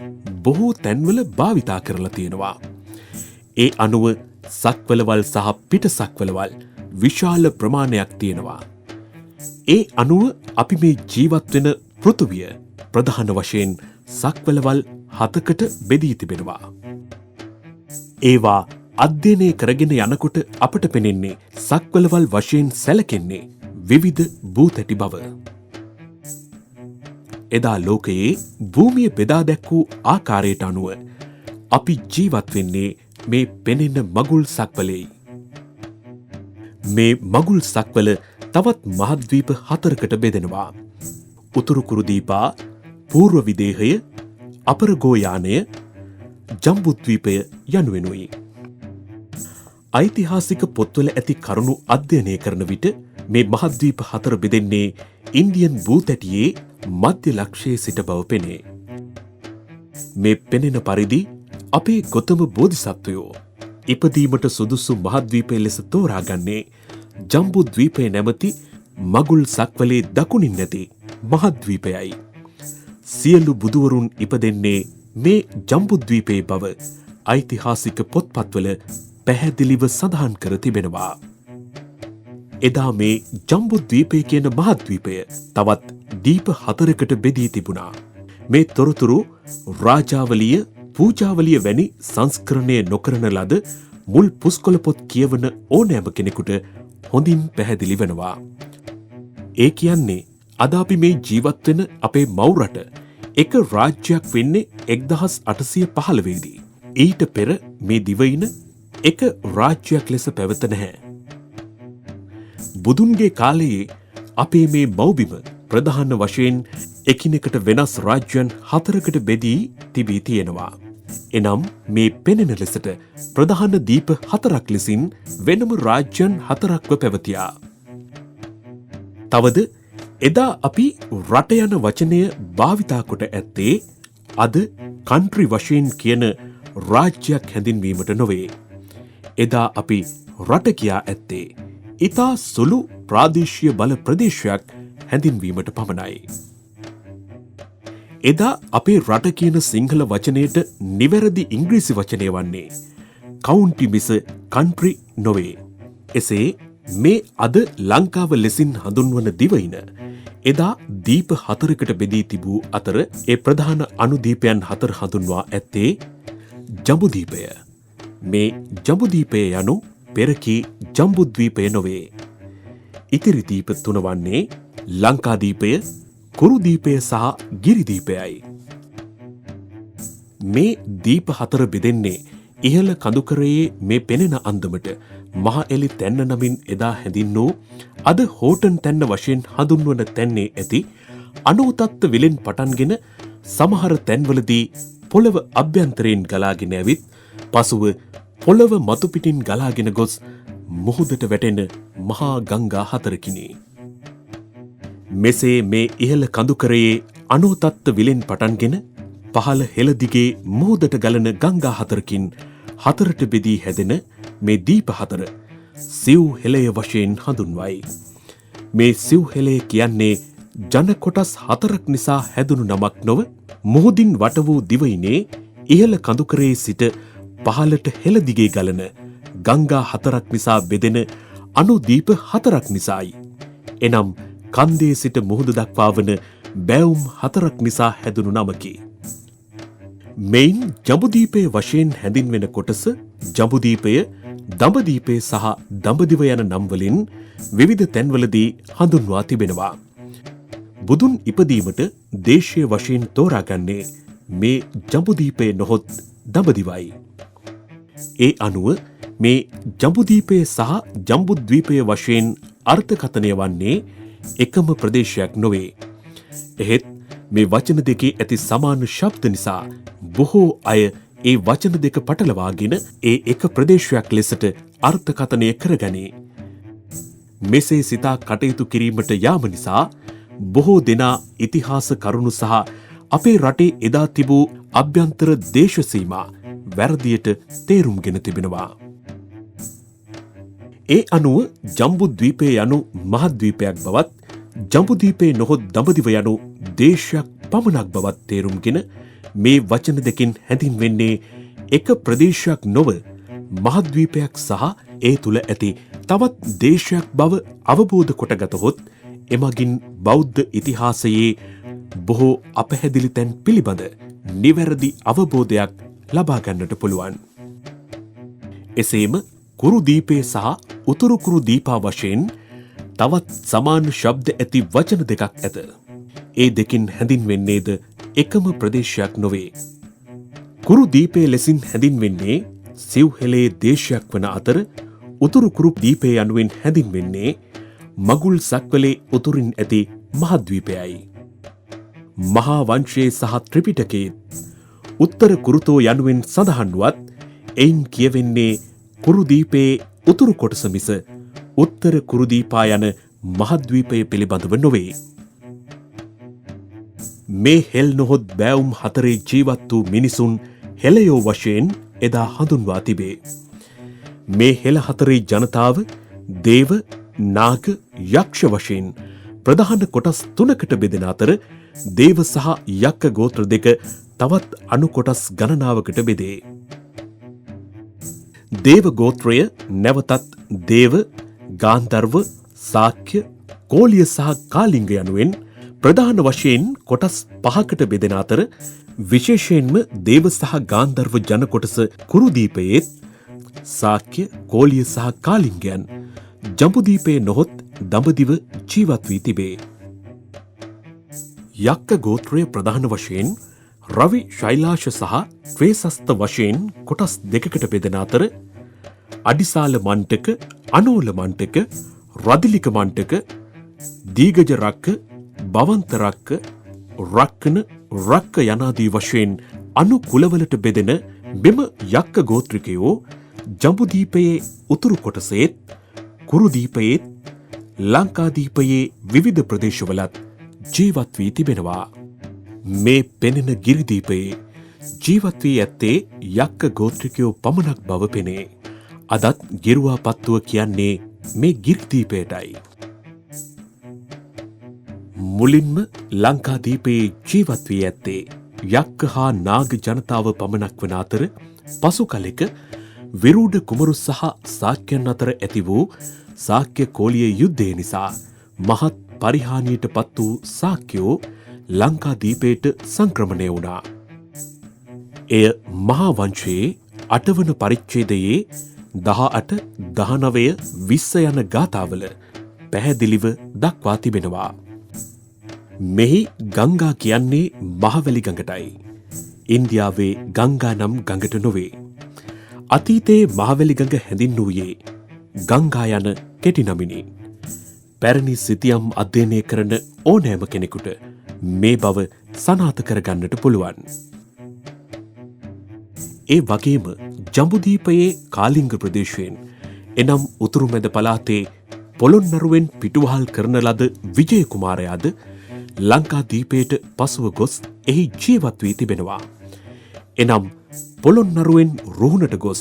බොහෝ තැන්වල භාවිතා කරලා තියෙනවා. ඒ අනුව සක්වලවල් සහ පිට සක්වලවල් විශාල ප්‍රමාණයක් තියෙනවා. ඒ අනුව අපි මේ ජීවත් වෙන පෘථුවිය ප්‍රධාන වශයෙන් සක්වලවල් 7කට බෙදී තිබෙනවා. ඒවා අධ්‍යයනය කරගෙන යනකොට අපට පෙනෙන්නේ සක්වලවල් වශයෙන් සැලකෙන්නේ විවිධ භූතැටි බව. එදා ලෝකයේ භූමිය බෙදා දැක්වූ ආකාරයට අනුව අපි ජීවත් වෙන්නේ මේ පෙනෙන මගුල් සක්වලෙයි. මේ මගුල් සක්වල තවත් මහද්වීප 4කට බෙදෙනවා. උතුරු කුරුදීපා, පූර්ව විදේහය, අපරගෝයානය, ජම්බුද්වීපය යනුවෙනුයි. ඓතිහාසික පොත්වල ඇති කරුණු අධ්‍යයනය කරන විට මේ මහද්වීප 4 බෙදෙන්නේ ඉන්දියන් භූතැටියේ මධ්‍ය ලක්ෂයේ සිට බව පෙනේ. මේ පෙනෙන පරිදි අපේ ගොතම බෝධිසත්වයෝ ඉපදීමට සුදුසු මහද්වීපය ලෙස තෝරාගන්නේ ජම්බුද්වීපය නැමැති මගුල් සක්වලේ දකුණින් නැති මහද්වීපයයි. සියලු බුදුවරුන් ඉපදෙන්නේ මේ ජම්බුද්වීපයේ බව ඓතිහාසික පොත්පත්වල පැහැදිලිව සඳහන් කර තිබෙනවා. එදා මේ ජම්බුද්වීපය කියන මහද්වීපය තවත් දීප 4කට බෙදී තිබුණා. මේ තොරතුරු රාජාවලිය, පූජාවලිය වැනි සංස්කරණය නොකරන ලද මුල් පුස්කොළ පොත් කියවන ඕනෑම කෙනෙකුට හොඳින් පැහැදිලි වෙනවා. ඒ කියන්නේ අද අපි මේ ජීවත් වෙන අපේ මව් රට එක රාජ්‍යයක් වෙන්නේ 1815 දී. ඊට පෙර මේ දිවයින එක රාජ්‍යයක් ලෙස පැවත නැහැ. බුදුන්ගේ කාලයේ අපේ මේ මව්බිම ප්‍රධාන වශයෙන් එකිනෙකට වෙනස් රාජ්‍යයන් 4කට බෙදී තිබී තියෙනවා. එනම් මේ පෙනෙන ලෙසට ප්‍රධාන දීප 4ක් ලෙසින් වෙනම රාජ්‍යයන් 4ක්ව පැවතියා. තවද එදා අපි රට යන වචනය භාවිතා කොට ඇත්තේ අද කන්ට්‍රි වශයෙන් කියන රාජ්‍යයක් හැඳින්වීමට නොවේ. එදා අපි රට කියා ඇත්තේ ඉතා සුළු ප්‍රාදේශීය බල ප්‍රදේශයක් හැඳින්වීමට පමණයි. එදා අපේ රට කියන සිංහල වචනයට නිවැරදි ඉංග්‍රීසි වචනය වන්නේ කවුන්ටි මිස කන්ට්‍රි නොවේ. එසේ මේ අද ලංකාව ලෙසින් හඳුන්වන දිවයින එදා දීප 4කට බෙදී තිබූ අතර ඒ ප්‍රධාන අනුදීපයන් 4 හඳුන්වා ඇත්තේ ජඹුදීපය. මේ ජඹුදීපය යනු පෙරකී ජම්බුද්වීපය නොවේ. ඉතිරි දීප 3 වන්නේ ලංකාදීපය, කුරුදීපය සහ ගිරිදීපයයි. මේ දීප 4 බෙදෙන්නේ ඉහළ කඳුකරයේ මේ පෙනෙන අන්දමට මහ එලි තැන්න නමින් එදා හැඳින්වූ අද හෝටන් තැන්න වශයෙන් හඳුන්වන තැන්නේ ඇති අනූතත්ව විලෙන් පටන්ගෙන සමහර තැන්වලදී පොළව අභ්‍යන්තරයෙන් ගලාගෙන ඇවිත් පසුව පොළව මතුපිටින් ගලාගෙන ගොස් මුහුදට වැටෙන මහා ගංගා හතරකිනි. මෙසේ මේ ඉහළ කඳුකරයේ අනූතත්ව විලෙන් පටන්ගෙන පහළ හෙළදිගේ මුහුදට ගලන ගංගා හතරකින් හතරට බෙදී හැදෙන මේ දීප හතර සිව් හෙළය වශයෙන් හඳුන්වයි. මේ සිව් හෙළය කියන්නේ ජන කොටස් හතරක් නිසා හැදුණු නමක් නොව මුහුදින් වට වූ දිවයිනේ ඉහළ කඳුකරයේ සිට පහළට හෙළදිගේ ගලන ගංගා හතරක් නිසා බෙදෙන අනුදීප හතරක් නිසායි. එනම් කන්දේ සිට මුහුද දක්වා වන බැවුම් හතරක් නිසා හැදුණු නමකි. මෙයින් ජඹුදීපය වශයෙන් හැඳින්වෙන කොටස ජඹුදීපය, දඹදීපය සහ දඹදිව යන නම් වලින් විවිධ තැන්වලදී හඳුන්වා තිබෙනවා. බුදුන් ඉපදීමට දේශීය වශයෙන් තෝරාගන්නේ මේ ජඹුදීපය නොහොත් දඹදිවයි. ඒ අනුව මේ ජඹුදීපය සහ ජම්බුද්වීපය වශයෙන් අර්ථකථනය වන්නේ එකම ප්‍රදේශයක් නොවේ. එහෙත් මේ වචන දෙකේ ඇති සමාන ශබ්ද නිසා බොහෝ අය ඒ වචන දෙක පටලවාගෙන ඒ එක ප්‍රදේශයක් ලෙසට අර්ථකථනය කරගනී. මෙසේ සිතා කටයුතු කිරීමට යාම නිසා බොහෝ දෙනා ඉතිහාස කරුණු සහ අපේ රටේ එදා තිබූ අභ්‍යන්තර දේශ සීමා වැරදියට තේරුම්ගෙන තිබෙනවා. ඒ අනුව ජම්බුද්වීපය යනු මහද්වීපයක් බවත්, ජම්බුදීපේ නොහොත් දඹදිව යනු දේශයක් පමණක් බවත් තේරුම්ගෙන මේ වචන දෙකින් හැඳින්වෙන්නේ එක ප්‍රදේශයක් නොව මහද්වීපයක් සහ ඒ තුළ ඇති තවත් දේශයක් බව අවබෝධ කොටගතහොත් එමගින් බෞද්ධ ඉතිහාසයේ බොහෝ අපැහැදිලි තැන් පිළිබඳ නිවැරදි අවබෝධයක් ලබා ගන්නට පුළුවන්. එසේම කුරුදීපේ සහ උතුරු කුරුදීපා වශයෙන් තවත් සමාන ශබ්ද ඇති වචන දෙකක් ඇත. ඒ දෙකින් හැඳින්වෙන්නේද එකම ප්‍රදේශයක් නොවේ. කුරුදීපේ ලෙසින් හැඳින්වෙන්නේ සිව්හෙළේ දේශයක් වන අතර උතුරු කුරුදීපේ යනුවෙන් හැඳින්වෙන්නේ මගුල් සක්වලේ උතුරින් ඇති මහද්වීපයයි. මහා වංශයේ සහ ත්‍රිපිටකයේ උත්තර කුරුතෝ යනුවෙන් සඳහන්වත් එයින් කියවෙන්නේ කුරුදීපේ උතුරු කොටස මිස උත්තර කුරුදීපා යන මහද්වීපය පිළිබඳව නොවේ. මේ හෙල් නොහොත් බෑවුම් හතරේ ජීවත් වූ මිනිසුන් හෙළයෝ වශයෙන් එදා හඳුන්වා තිබේ. මේ හෙළ හතරේ ජනතාව දේව, නාග, යක්ෂ වශයෙන් ප්‍රධාන කොටස් තුනකට බෙදෙන අතර දේව සහ යක්ක ගෝත්‍ර දෙක තවත් අනු කොටස් ගණනාවකට බෙදේ. දේව ගෝත්‍රය නැවතත් දේව, ගාන්ධර්ව, සාක්‍ය, කෝලිය සහ කාලිංග යනුවෙන් ප්‍රධාන වශයෙන් කොටස් පහකට බෙදෙන අතර විශේෂයෙන්ම දේව සහ ගාන්ධර්ව ජන කොටස කුරුදීපයේත්, සාක්‍ය, කෝලිය සහ කාලිංගයන් ජම්බුදීපේ නොහොත් දඹදිව ජීවත් වී තිබේ. යක්ක ගෝත්‍රය ප්‍රධාන වශයෙන් රවි ශෛලාශ සහ ක්වේසස්ත වශයෙන් කොටස් දෙකකට බෙදෙන අතර අඩිසාල මණ්ටක, අනෝල මණ්ටක, රදිලික මණ්ටක, දීගජ රක්ක, බවන්ත රක්ක, රක්කන, රක්ක යනාදී වශයෙන් අනු කුලවලට බෙදෙන මෙම යක්ක ගෝත්‍රිකයෝ ජම්බුදීපයේ උතුරු කොටසේත්, කුරුදීපයේත්, ලංකාදීපයේ විවිධ ප්‍රදේශවලත් ජීවත් වී තිබෙනවා. මේ පෙනෙන ගිරිදීපයේ ජීවත් වී ඇත්තේ යක්ක ගෝත්‍රිකයෝ පමණක් බව පෙනේ. අදත් ගිරුවා පත්තුව කියන්නේ මේ ගිරිදීපයටයි. මුලින්ම ලංකාදීපයේ ජීවත් වී ඇත්තේ යක්ක හා නාග ජනතාව පමණක් වන අතර පසු කලෙක විරූඩ කුමරු සහ සාක්‍යයන් අතර ඇති වූ සාක්‍ය කෝලිය යුද්ධය නිසා මහත් පරිහානියට පත් වූ සාක්‍යයෝ ලංකාදීපයට සංක්‍රමණය වුණා. එය මහා වංශයේ 8 වන පරිච්ඡේදයේ 18, 19, 20 යන ගාථාවල පැහැදිලිව දක්වා තිබෙනවා. මෙහි ගංගා කියන්නේ මහවැලි ගඟටයි. ඉන්දියාවේ ගංගා නම් ගඟට නොවේ. අතීතයේ මහවැලි ගඟ හැඳින්වූයේ ගංගා යන කෙටි නමිනි. පැරණි සිතියම් අධ්‍යයනය කරන ඕනෑම කෙනෙකුට මේ බව සනාථ කරගන්නට පුළුවන්. ඒ වගේම ජම්බුදීපයේ කාලිංග ප්‍රදේශයෙන් එනම් උතුරු මැද පළාතේ පොළොන්නරුවෙන් පිටුවහල් කරන ලද විජය කුමාරයාද ලංකාදීපයට පසුව ගොස් එහි ජීවත් වී තිබෙනවා. එනම් පොළොන්නරුවෙන් රුහුණට ගොස්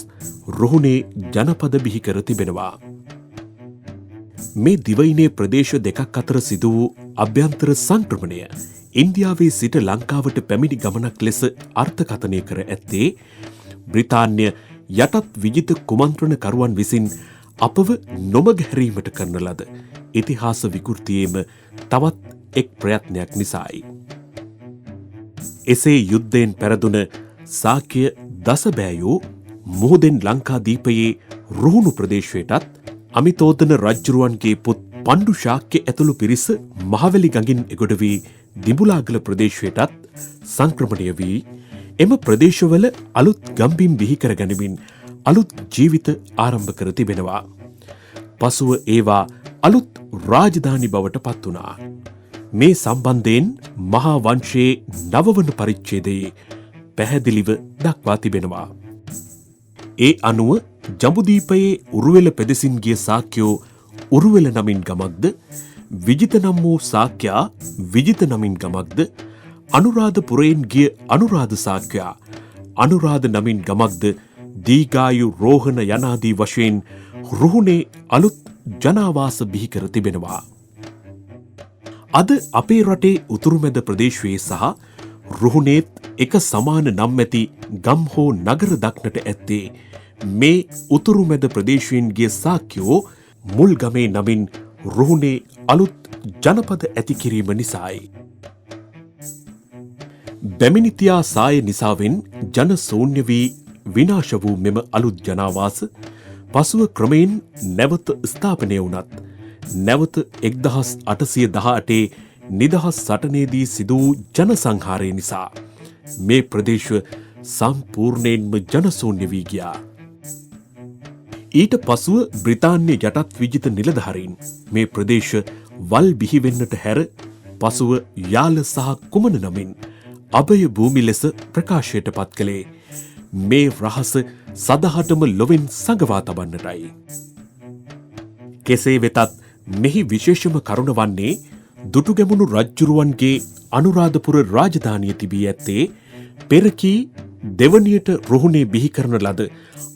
රුහුණේ ජනපද බිහි කර තිබෙනවා. මේ දිවයිනේ ප්‍රදේශ දෙකක් අතර සිදු වූ අභ්‍යන්තර සංක්‍රමණය ඉන්දියාවේ සිට ලංකාවට පැමිණි ගමනක් ලෙස අර්ථකථනය කර ඇත්තේ බ්‍රිතාන්‍ය යටත් විජිත කුමන්ත්‍රණකරුවන් විසින් අපව නොමග හැරීමට කරන ලද ඉතිහාස විකෘතියේම තවත් එක් ප්‍රයත්නයක් නිසායි. එසේ යුද්ධයෙන් පැරදුන සාක්‍ය දසබෑයෝ මුහුදෙන් ලංකාදීපයේ රුහුණු ප්‍රදේශයටත් අමිතෝදන රජ්ජුරුවන්ගේ පුත් පණ්ඩු ශාක්‍ය ඇතුළු පිරිස මහවැලි ගඟින් එගොඩ වී දිඹුලාගල ප්‍රදේශයටත් සංක්‍රමණය වී එම ප්‍රදේශවල අලුත් ගම්බිම් බිහි කර ගනිමින් අලුත් ජීවිත ආරම්භ කර තිබෙනවා. පසුව ඒවා අලුත් රාජධානි බවට පත් වුණා. මේ සම්බන්ධයෙන් මහා වංශයේ නවවන පරිච්ඡේදයේ පැහැදිලිව දක්වා තිබෙනවා. ඒ අනුව ජම්බුදීපයේ උරුවෙල පෙදෙසින් ගිය සාක්‍යෝ උරුවෙල නමින් ගමක්ද, විජිත නම් වූ සාක්‍යයා විජිත නමින් ගමක්ද, අනුරාධපුරයෙන් ගිය අනුරාධ සාක්‍යයා අනුරාධ නමින් ගමක්ද දීගායු රෝහණ යනාදී වශයෙන් රුහුණේ අලුත් ජනාවාස බිහි කර තිබෙනවා. අද අපේ රටේ උතුරුමැද ප්‍රදේශයේ සහ රුහුණේත් එක සමාන නම් ඇති ගම් හෝ නගර දක්නට ඇත්තේ මේ උතුරුමැද ප්‍රදේශයෙන් ගිය සාක්‍යෝ මුල් ගමේ නමින් රුහුණේ අලුත් ජනපද ඇති කිරීම නිසායි. බැමිණිතියා සාය නිසාවෙන් ජන ශූන්‍ය වී විනාශ වූ මෙම අලුත් ජනාවාස පසුව ක්‍රමයෙන් නැවත ස්ථාපනය වුණත් නැවත 1818 නිදහස් සටනේදී සිදු වූ ජන සංහාරය නිසා මේ ප්‍රදේශ සම්පූර්ණයෙන්ම ජනශූන්‍ය වී ගියා. ඊට පසුව බ්‍රිතාන්‍ය යටත් විජිත නිලධාරීන් මේ ප්‍රදේශ වල් බිහිවෙන්නට හැර පසුව යාල සහ කුමන නමින් අභය භූමි ලෙස ප්‍රකාශයට පත් කළේ මේ රහස සදහටම ලොවෙන් සඟවා තබන්නටයි. කෙසේ වෙතත් මෙහි විශේෂම කරුණ වන්නේ දුටුගැමුණු රජ්ජුරුවන්ගේ අනුරාධපුර රාජධානිය තිබී ඇත්තේ පෙරකී දෙවනියට රුහුණේ බිහි කරන ලද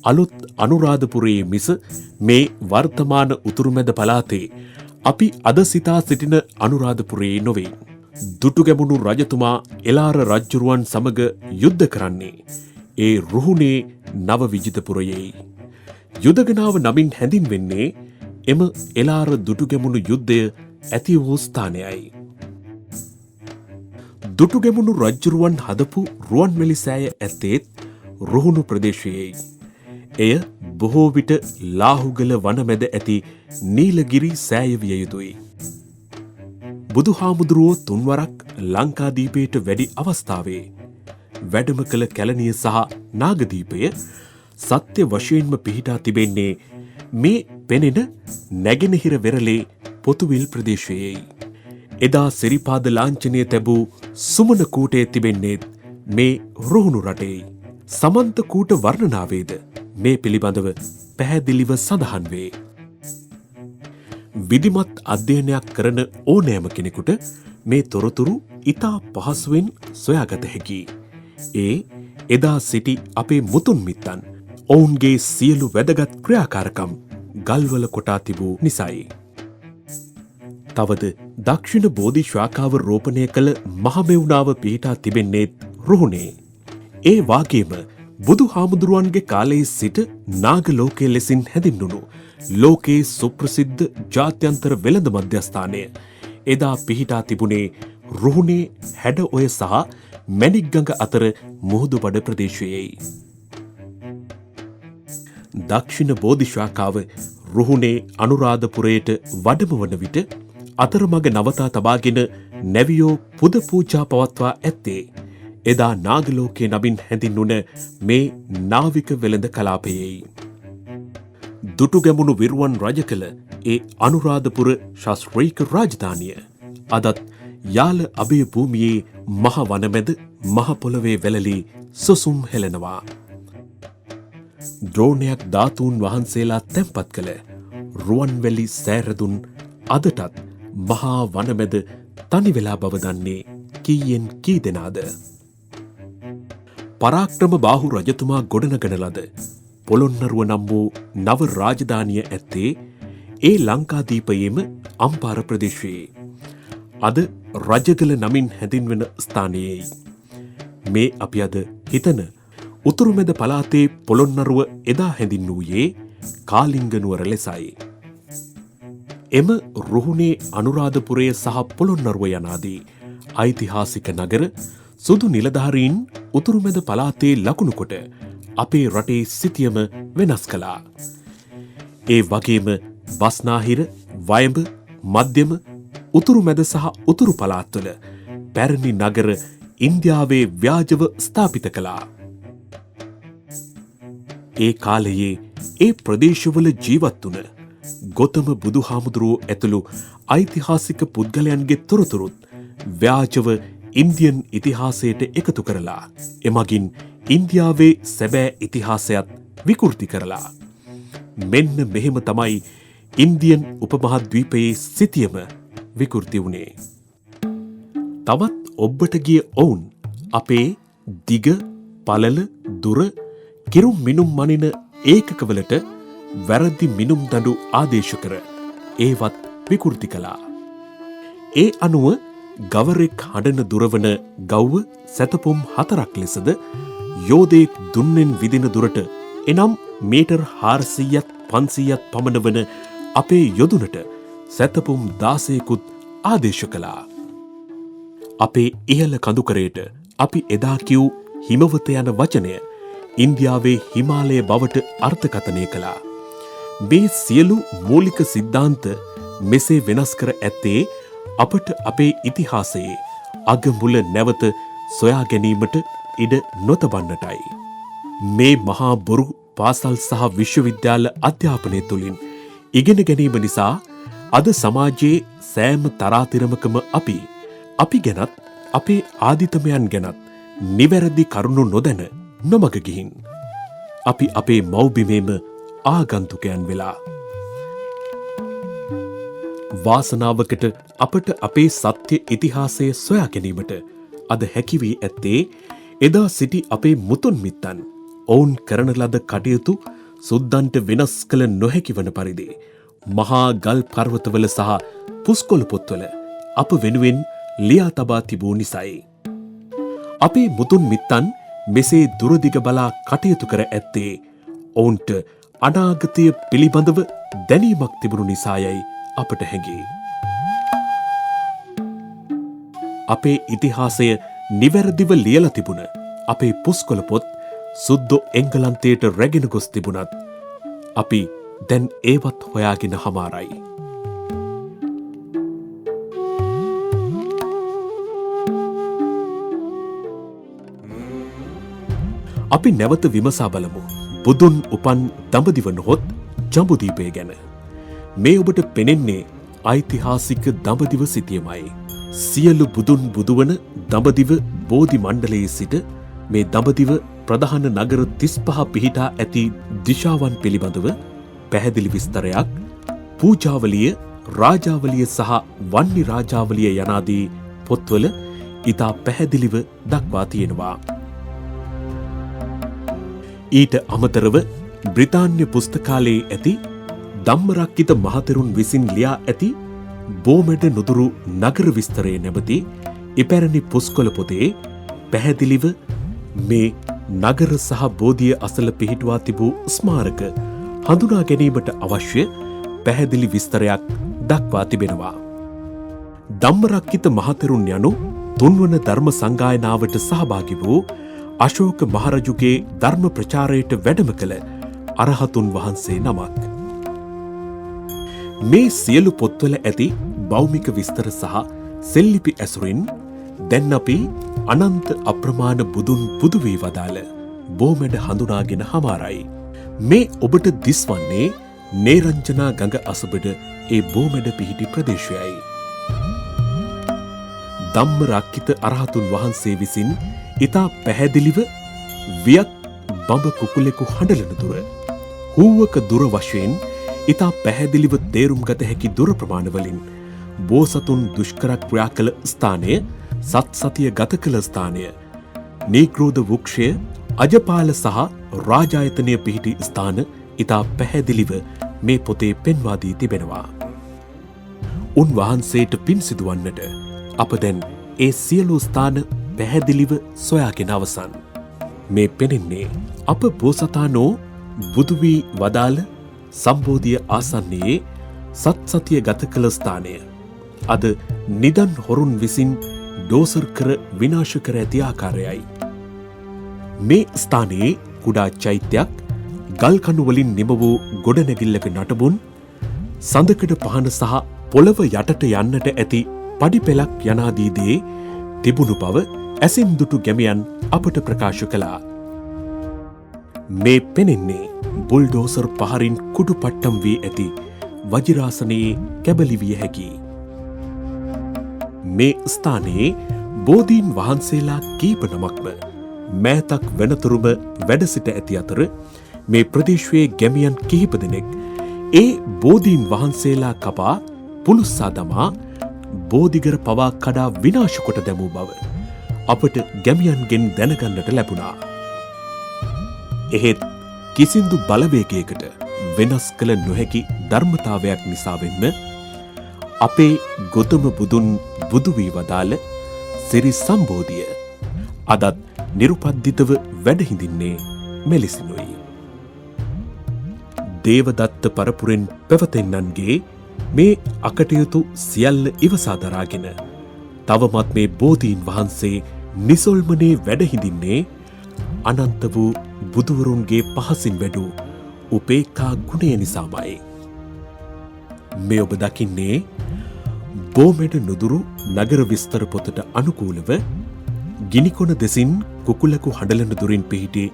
අලුත් අනුරාධපුරයේ මිස මේ වර්තමාන උතුරුමැද පළාතේ අපි අද සිතා සිටින අනුරාධපුරයේ නොවේ. දුටුගැමුණු රජතුමා එලාර රජ්ජුරුවන් සමග යුද්ධ කරන්නේ ඒ රුහුණේ නව විජිතපුරයෙහි. යුදගනාව නමින් හැඳින්වෙන්නේ එම එලාර දුටුගැමුණු යුද්ධය ඇති වූ ස්ථානයයි. දුටුගැමුණු රජ්ජුරුවන් හදපු රුවන්වැලි සෑය ඇත්තේත් රුහුණු ප්‍රදේශයෙහි. එය බොහෝ විට ලාහුගල වනමැද ඇති නීලගිරි සෑය විය යුතුයි. බුදුහාමුදුරුවෝ තුන්වරක් ලංකාදීපයට වැඩි අවස්ථාවේ වැඩම කළ කැලණිය සහ නාගදීපය සත්‍ය වශයෙන්ම පිහිටා තිබෙන්නේ මේ පෙනෙන නැගෙනහිර වෙරළේ පොතුවිල් ප්‍රදේශයෙහි. එදා සිරිපාද ලාංඡනය තැබූ සුමන කූටය තිබෙන්නේත් මේ රුහුණු රටෙහි. සමන්ත කූට වර්ණනාවේද මේ පිළිබඳව පැහැදිලිව සඳහන් වේ. විධිමත් අධ්‍යයනයක් කරන ඕනෑම කෙනෙකුට මේ තොරතුරු ඉතා පහසුවෙන් සොයාගත හැකි. ඒ එදා සිටි අපේ මුතුන් මිත්තන් ඔවුන්ගේ සියලු වැදගත් ක්‍රියාකාරකම් ගල්වල කොටා තිබූ නිසයි. තවද දක්ෂිණ බෝධි ශාඛාව රෝපණය කළ මහමෙවුනාව පිහිටා තිබෙන්නේත් රුහුණේ. ඒ වාගේම බුදු හාමුදුරුවන්ගේ කාලයේ සිට නාග ලෝකයේ ලෙසින් හැඳින්වුණු ලෝකයේ සුප්‍රසිද්ධ ජාත්‍යන්තර වෙළඳ මධ්‍යස්ථානය එදා පිහිටා තිබුණේ රුහුණේ හැඩ ඔය සහ මැණික්ගඟ අතර මුහුදුබඩ ප්‍රදේශයෙහි. දක්ෂිණ බෝධි ශාඛාව රුහුණේ අනුරාධපුරයට වඩම වන විට අතරමඟ නවතා තබාගෙන නැවියෝ පුද පූජා පවත්වා ඇත්තේ එදා නාගලෝකයේ නමින් හැඳින්වුන මේ නාවික වෙළඳ කලාපයේ දුටුගැමුණු විරුවන් රජ කළ ඒ අනුරාධපුර ශාස්ත්‍රීය රාජධානිය අදත් යාල අභය භූමියේ මහ වනමැද මහ පොළවේ වැළලී සුසුම් හෙළනවා. ද්‍රෝණයක් ධාතුන් වහන්සේලා තැන්පත් කළ රුවන්වැලි සෑරදුන් අදටත් මහා වනමැද තනි වෙලා බව දන්නේ කීයෙන් කී දෙනාද? පරාක්‍රම බාහු රජතුමා ගොඩනගන ලද පොළොන්නරුව නම් වූ නව රාජධානිය ඇත්තේ ඒ ලංකාදීපයේම අම්පාර ප්‍රදේශයේ අද රජගල නමින් හැඳින්වෙන ස්ථානයේයි. මේ අපි අද හිතන උතුරුමැද පළාතේ පොළොන්නරුව එදා හැඳින්වූයේ කාලිංග නුවර ලෙසයි. එම රුහුණේ අනුරාධපුරය සහ පොළොන්නරුව යනාදී ඓතිහාසික නගර සුදු නිලධාරීන් උතුරුමැද පළාතේ ලකුණු කොට අපේ රටේ සිතියම වෙනස් කළා. ඒ වගේම බස්නාහිර, වයඹ, මධ්‍යම, උතුරුමැද සහ උතුරු පළාත්වල පැරණි නගර ඉන්දියාවේ ව්‍යාජව ස්ථාපිත කළා. ඒ කාලයේ ඒ ප්‍රදේශවල ජීවත් වුණ ගොතම බුදුහාමුදුරුවෝ ඇතුළු ඓතිහාසික පුද්ගලයන්ගේ තොරතුරුත් ව්‍යාජව ඉන්දියන් ඉතිහාසයට එකතු කරලා එමගින් ඉන්දියාවේ සැබෑ ඉතිහාසයත් විකෘති කරලා. මෙන්න මෙහෙම තමයි ඉන්දියන් උපමහද්වීපයේ සිතියම විකෘති වුණේ. තවත් ඔබ්බට ගිය ඔවුන් අපේ දිග, පළල, දුර, කිරුම් මිනුම් මනින ඒකකවලට වැරදි මිනුම් දඬු ආදේශ කර ඒවත් විකෘති කළා. ඒ අනුව ගවරෙක් හඬන දුරවන ගව්ව සැතපුම් 4ක් ලෙසද යෝධයෙක් දුන්නෙන් විදින දුරට එනම් මීටර් 400ත් 500ත් පමණ වන අපේ යොදුනට සැතපුම් 16කුත් ආදේශ කළා. අපේ ඉහළ කඳුකරයට අපි එදා කිව් හිමවත යන වචනය ඉන්දියාවේ හිමාලය බවට අර්ථකථනය කළා. මේ සියලු මූලික සිද්ධාන්ත මෙසේ වෙනස් කර ඇත්තේ අපට අපේ ඉතිහාසයේ අග මුල නැවත සොයා ගැනීමට ඉඩ නොතබන්නටයි. මේ මහා බොරු පාසල් සහ විශ්වවිද්‍යාල අධ්‍යාපනය තුළින් ඉගෙන ගැනීම නිසා අද සමාජයේ සෑම තරාතිරමකම අපි ගැනත් අපේ ආදිතමයන් ගැනත් නිවැරදි කරුණු නොදැන නොමග ගිහින් අපි අපේ මව්බිමේම ආගන්තුකයන් වෙලා. වාසනාවකට අපට අපේ සත්‍ය ඉතිහාසය සොයා ගැනීමට අද හැකි වී ඇත්තේ එදා සිටි අපේ මුතුන් මිත්තන් ඔවුන් කරන ලද කටයුතු සුද්දන්ට වෙනස් කළ නොහැකි වන පරිදි මහා ගල් පර්වතවල සහ පුස්කොළ පොත්වල අප වෙනුවෙන් ලියා තබා තිබූ නිසයි. අපේ මුතුන් මිත්තන් මෙසේ දුරදිග බලා කටයුතු කර ඇත්තේ ඔවුන්ට අනාගතය පිළිබඳව දැනීමක් තිබුණු නිසායයි අපට හැඟේ. අපේ ඉතිහාසය නිවැරදිව ලියලා තිබුණ අපේ පුස්කොළ පොත් සුද්දෝ එංගලන්තයට රැගෙන ගොස් තිබුණත් අපි දැන් ඒවත් හොයාගෙන හමාරයි. අපි නැවත විමසා බලමු බුදුන් උපන් දඹදිව නොහොත් ජම්බුදීපය ගැන. මේ ඔබට පෙනෙන්නේ ඓතිහාසික දඹදිව සිතියමයි. සියලු බුදුන් බුදුවන දඹදිව බෝධි මණ්ඩලයේ සිට මේ දඹදිව ප්‍රධාන නගර 35 පිහිටා ඇති දිශාවන් පිළිබඳව පැහැදිලි විස්තරයක් පූජාවලිය, රාජාවලිය සහ වන්නි රාජාවලිය යනාදී පොත්වල ඉතා පැහැදිලිව දක්වා තියෙනවා. ඊට අමතරව බ්‍රිතාන්‍ය පුස්තකාලයේ ඇති ධම්මරක්කිත මහතෙරුන් විසින් ලියා ඇති බෝමැඩ නුදුරු නගර විස්තරය නැමැති ඉපැරණි පුස්කොළ පොතේ පැහැදිලිව මේ නගර සහ බෝධිය අසල පිහිටුවා තිබූ ස්මාරක හඳුනා ගැනීමට අවශ්‍ය පැහැදිලි විස්තරයක් දක්වා තිබෙනවා. ධම්මරක්කිත මහතෙරුන් යනු තුන්වන ධර්ම සංගායනාවට සහභාගී වූ අශෝක මහරජුගේ ධර්ම ප්‍රචාරයට වැඩම කළ අරහතුන් වහන්සේ නමක්. මේ සියලු පොත්වල ඇති භෞමික විස්තර සහ සෙල්ලිපි ඇසුරින් දැන් අපි අනන්ත අප්‍රමාණ බුදුන් පුදු වී වදාළ බෝමැඩ හඳුනාගෙන හමාරයි. මේ ඔබට දිස්වන්නේ නේරංජනා ගඟ අසබඩ ඒ බෝමැඩ පිහිටි ප්‍රදේශයයි. ධම්ම රක්කිත අරහතුන් වහන්සේ විසින් ඉතා පැහැදිලිව වියත් බඹ කුකුලෙකු හඬලන දුර හූවක දුර වශයෙන් ඉතා පැහැදිලිව තේරුම් ගත හැකි දුර ප්‍රමාණවලින් බෝසතුන් දුෂ්කර ක්‍රියා කළ ස්ථානය, සත්සතිය ගත කළ ස්ථානය, නීග්‍රෝධ වෘක්ෂය, අජපාල සහ රාජායතනය පිහිටි ස්ථාන ඉතා පැහැදිලිව මේ පොතේ පෙන්වා දී තිබෙනවා. උන්වහන්සේට පින් සිදුවන්නට අප දැන් ඒ සියලු ස්ථාන පැහැදිලිව සොයාගෙන අවසන්. මේ පෙනෙන්නේ අප බෝසතාණෝ බුදු වී වදාළ සම්බෝධිය ආසන්නයේ සත්සතිය ගත කළ ස්ථානය. අද නිදන් හොරුන් විසින් ඩෝසර් කර විනාශ කර ඇති ආකාරයයි. මේ ස්ථානයේ කුඩා චෛත්‍යයක්, ගල්කණු වලින් නිම වූ ගොඩනැගිල්ලක නටබුන්, සඳකඩ පහන සහ පොළව යටට යන්නට ඇති පඩිපෙළක් යනාදී දේ තිබුණු බව ඇසින් දුටු ගැමියන් අපට ප්‍රකාශ කළා. මේ පෙනෙන්නේ බුල්ඩෝසර් පහරින් කුඩු පට්ටම් වී ඇති වජිරාසනයේ කැබලි විය හැකි. මේ ස්ථානයේ බෝධීන් වහන්සේලා කීප නමක්ම මෑතක් වෙනතුරුම වැඩ සිට ඇති අතර මේ ප්‍රදේශයේ ගැමියන් කිහිප දෙනෙක් ඒ බෝධීන් වහන්සේලා කපා පුලුස්සා දමා බෝධිගර පවා කඩා විනාශ කොට දැමූ බව අපට ගැමියන්ගෙන් දැනගන්නට ලැබුණා. එහෙත් කිසිදු බලවේගයකට වෙනස් කළ නොහැකි ධර්මතාවයක් නිසාවෙන්ම අපේ ගොතම බුදුන් බුදු වී වදාළ සිරි සම්බෝධිය අදත් නිරුපද්දිතව වැඩහිඳින්නේ මෙලෙසිනුයි. දේවදත්ත පරපුරෙන් පැවතෙන්නන්ගේ මේ අකටයුතු සියල්ල ඉවසා දරාගෙන තවමත් මේ බෝධීන් වහන්සේ නිසොල්මනේ වැඩහිඳින්නේ අනන්ත වූ බුදුවරුන්ගේ පහසින් වැඩූ උපේක්ඛා ගුණය නිසාමයි. මේ ඔබ දකින්නේ බෝමැඩ නුදුරු නගර විස්තර පොතට අනුකූලව ගිනිකොන දෙසින් කුකුලකු හඬලන දුරින් පිහිටි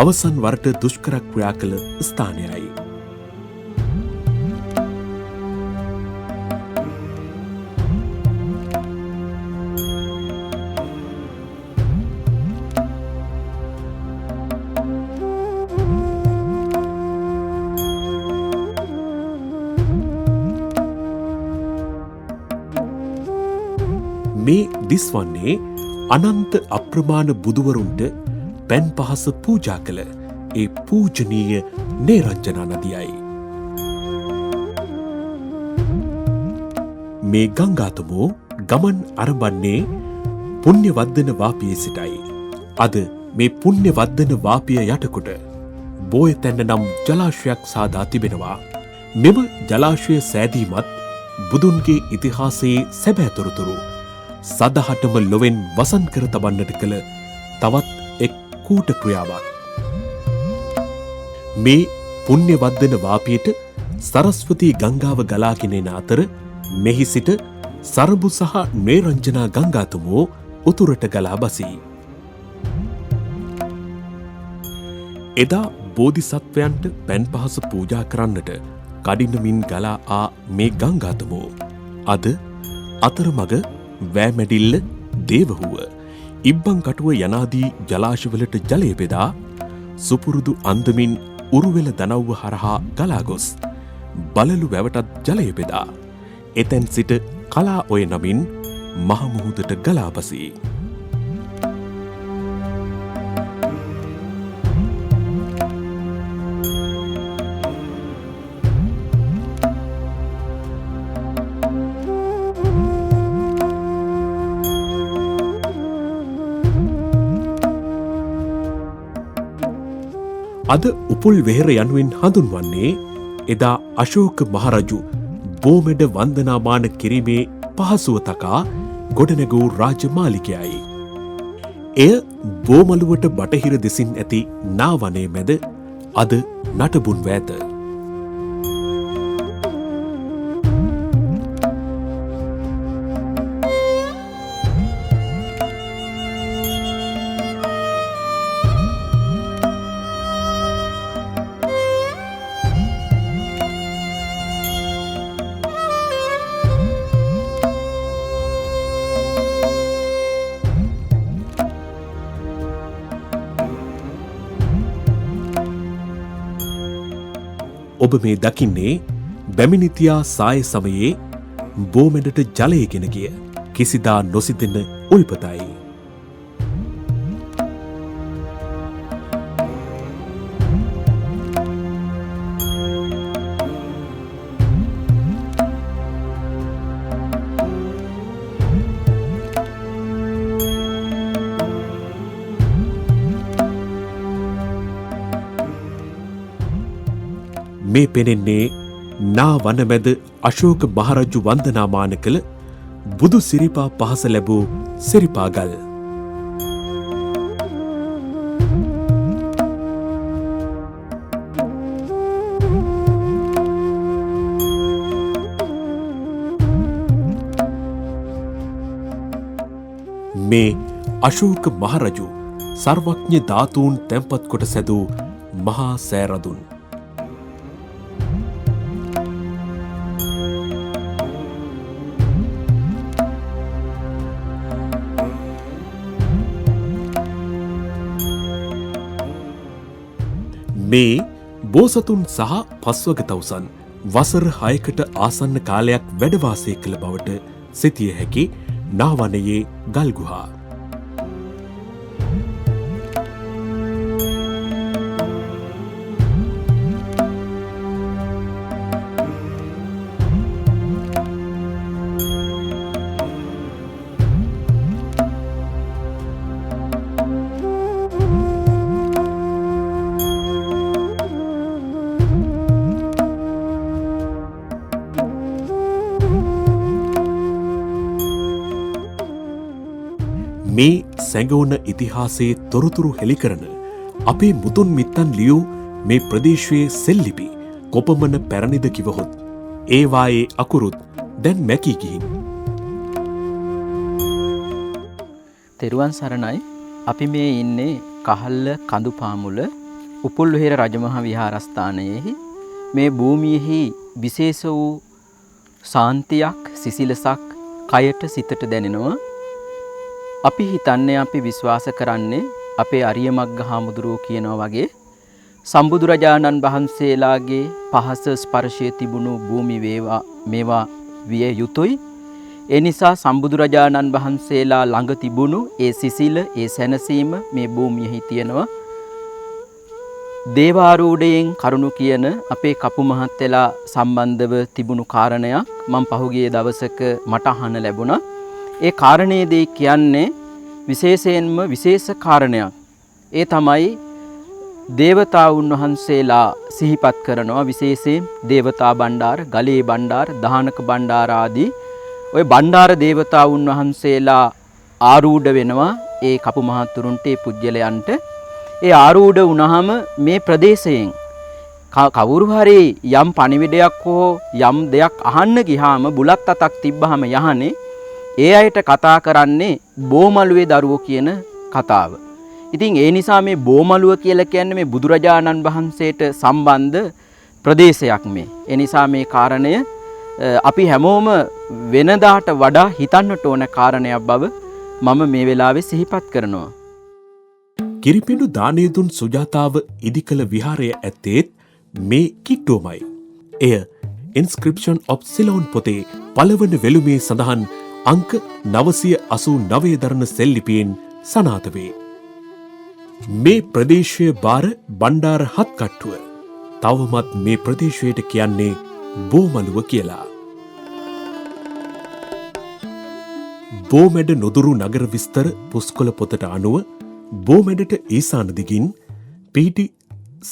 අවසන් වරට දුෂ්කර ක්‍රියා කළ ස්ථානයයි. මේ දිස්වන්නේ අනන්ත අප්‍රමාණ බුදුවරුන්ට පැන් පහස පූජා කළ ඒ පූජනීය නේරංජනා නදියයි. මේ ගංගාතුමෝ ගමන් අරඹන්නේ පුණ්‍යවද්දන වාපියේ සිටයි. අද මේ පුණ්‍යවද්දන වාපිය යටකොට බෝයතැන්න නම් ජලාශයක් සාදා තිබෙනවා. මෙම ජලාශය සෑදීමත් බුදුන්ගේ ඉතිහාසයේ සැබෑතොරතුරු සදහටම ලොවෙන් වසන් කර තබන්නට කළ තවත් එක් කූට ක්‍රියාවක්. මේ පුණ්‍යවද්දන වාපියට සරස්වතී ගංගාව ගලාගෙන එන අතර මෙහි සිට සරබු සහ නේරංජනා ගංගාතුමෝ උතුරට ගලා බසී. එදා බෝධිසත්වයන්ට පැන් පහස පූජා කරන්නට කඩිනමින් ගලා ආ මේ ගංගාතුමෝ අද අතරමග වෑමැඩිල්ල, දේවහුව, ඉබ්බන්කටුව යනාදී ජලාශවලට ජලය බෙදා සුපුරුදු අන්දමින් උරුවෙල දනව්ව හරහා ගලා ගොස් බලලු වැවටත් ජලය බෙදා එතැන් සිට කලා ඔය නමින් මහමුහුදට ගලා බසී. අද උපුල් වෙහෙර යනුවෙන් හඳුන්වන්නේ එදා අශෝක මහරජු බෝමැඩ වන්දනාමාන කිරීමේ පහසුව තකා ගොඩනැගූ රාජමාලිකයයි. එය බෝමළුවට බටහිර දෙසින් ඇති නාවනය මැද අද නටබුන්ව ඇත. ඔබ මේ දකින්නේ බැමිණිතියා සාය සමයේ බෝමැඩට ජලය ගෙන ගිය කිසිදා නොසිතෙන උල්පතයි. මේ පෙනෙන්නේ නා වනමැද අශෝක මහරජු වන්දනාමාන කළ බුදු සිරිපා පහස ලැබූ සිරිපාගල්. මේ අශෝක මහරජු සර්වඥ ධාතුන් තැන්පත් කොට සැදූ මහා සෑරදුන්. මේ බෝසතුන් සහ පස්වග තවුසන් වසර 6කට ආසන්න කාලයක් වැඩවාසය කළ බවට සිතිය හැකි නාවනයේ ගල්ගුහා. මේ සැඟවුන ඉතිහාසයේ තොරතුරු හෙළි කරන අපේ මුතුන් මිත්තන් ලියූ මේ ප්‍රදේශයේ සෙල්ලිපි කොපමණ පැරණිද කිවහොත් ඒවායේ අකුරුත් දැන් මැකී ගිහින්. තෙරුවන් සරණයි. අපි මේ ඉන්නේ කහල්ල කඳුපාමුල උපුල්විහෙර රජමහා විහාරස්ථානයෙහි. මේ භූමියෙහි විශේෂ වූ සාන්තියක් සිසිලසක් කයට සිතට දැනෙනවා. අපි හිතන්නේ අපි විශ්වාස කරන්නේ අපේ අරිය මග්ග හාමුදුරුවෝ කියනවා වගේ සම්බුදුරජාණන් වහන්සේලාගේ පහස ස්පර්ශයේ තිබුණු භූමි මේවා විය යුතුයි. ඒ නිසා සම්බුදුරජාණන් වහන්සේලා ළඟ තිබුණු ඒ සිසිල ඒ සැනසීම මේ භූමියෙහි තියෙනවා. දේවාරූಢයෙන් කරුණු කියන අපේ කපු මහත්තයලා සම්බන්ධව තිබුණු කාරණයක් මම පහුගිය දවසක මට අහන්න ලැබුණා. ඒ කාරණේදී කියන්නේ විශේෂයෙන්ම විශේෂ කාරණයක්. ඒ තමයි දේවතාවුන් වහන්සේලා සිහිපත් කරනවා. විශේෂයෙන් දේවතා බණ්ඩාර, ගලේ බණ්ඩාර, දහනක බණ්ඩාර ආදී ඔය බණ්ඩාර දේවතාවුන් වහන්සේලා ආරූඪ වෙනවා ඒ කපු මහතුරුන්ට, ඒ පුජ්‍යලයන්ට. ඒ ආරූඪ වුණාම මේ ප්‍රදේශයෙන් කවුරු හරි යම් පණිවිඩයක් හෝ යම් දෙයක් අහන්න ගියාම බුලත් අතක් තිබ්බහම යහනේ ඒ අයට කතා කරන්නේ බෝමළුවේ දරුවෝ කියන කතාව. ඉතින් ඒ නිසා මේ බෝමළුව කියලා කියන්නේ මේ බුදුරජාණන් වහන්සේට සම්බන්ධ ප්‍රදේශයක් මේ. ඒ නිසා මේ කාරණය අපි හැමෝම වෙනදාට වඩා හිතන්නට ඕන කාරණයක් බව මම මේ වෙලාවේ සිහිපත් කරනවා. කිරිපිඬු දානය දුන් සුජාතාව ඉදිකළ විහාරය ඇත්තේත් මේ කිට්ටුවමයි. එය ඉන්ස්ක්‍රිප්ෂන් ඔෆ් සිලෝන් පොතේ පළවන වෙළුමේ සඳහන් අංක 989 දරන සෙල්ලිපියෙන් සනාථ වේ. මේ ප්‍රදේශය බාර බණ්ඩාර හත්කට්ටුව තවමත් මේ ප්‍රදේශයට කියන්නේ බෝමළුව කියලා. බෝමැඩ නොදුරු නගර විස්තර පුස්කොළ පොතට අනුව බෝමැඩට ඊසාන දිගින් පිහිටි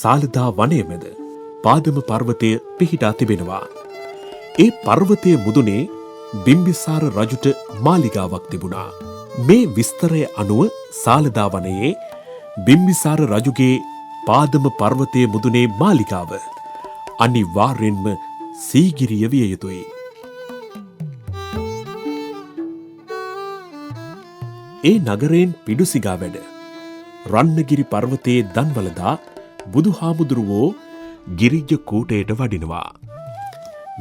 සාලදා වනය මැද පාදම පර්වතය පිහිටා තිබෙනවා. ඒ පර්වතය මුදුනේ බිම්බිසාර රජුට මාලිගාවක් තිබුණා. මේ විස්තරය අනුව සාලදා වනයේ බිම්බිසාර රජුගේ පාදම පර්වතය මුදුනේ මාලිගාව අනිවාර්යෙන්ම සීගිරිය විය යුතුයි. ඒ නගරයෙන් පිඩුසිගා වැඩ රන්නගිරි පර්වතයේ දන්වලදා බුදුහාමුදුරුවෝ ගිරිජ කූටයට වඩිනවා.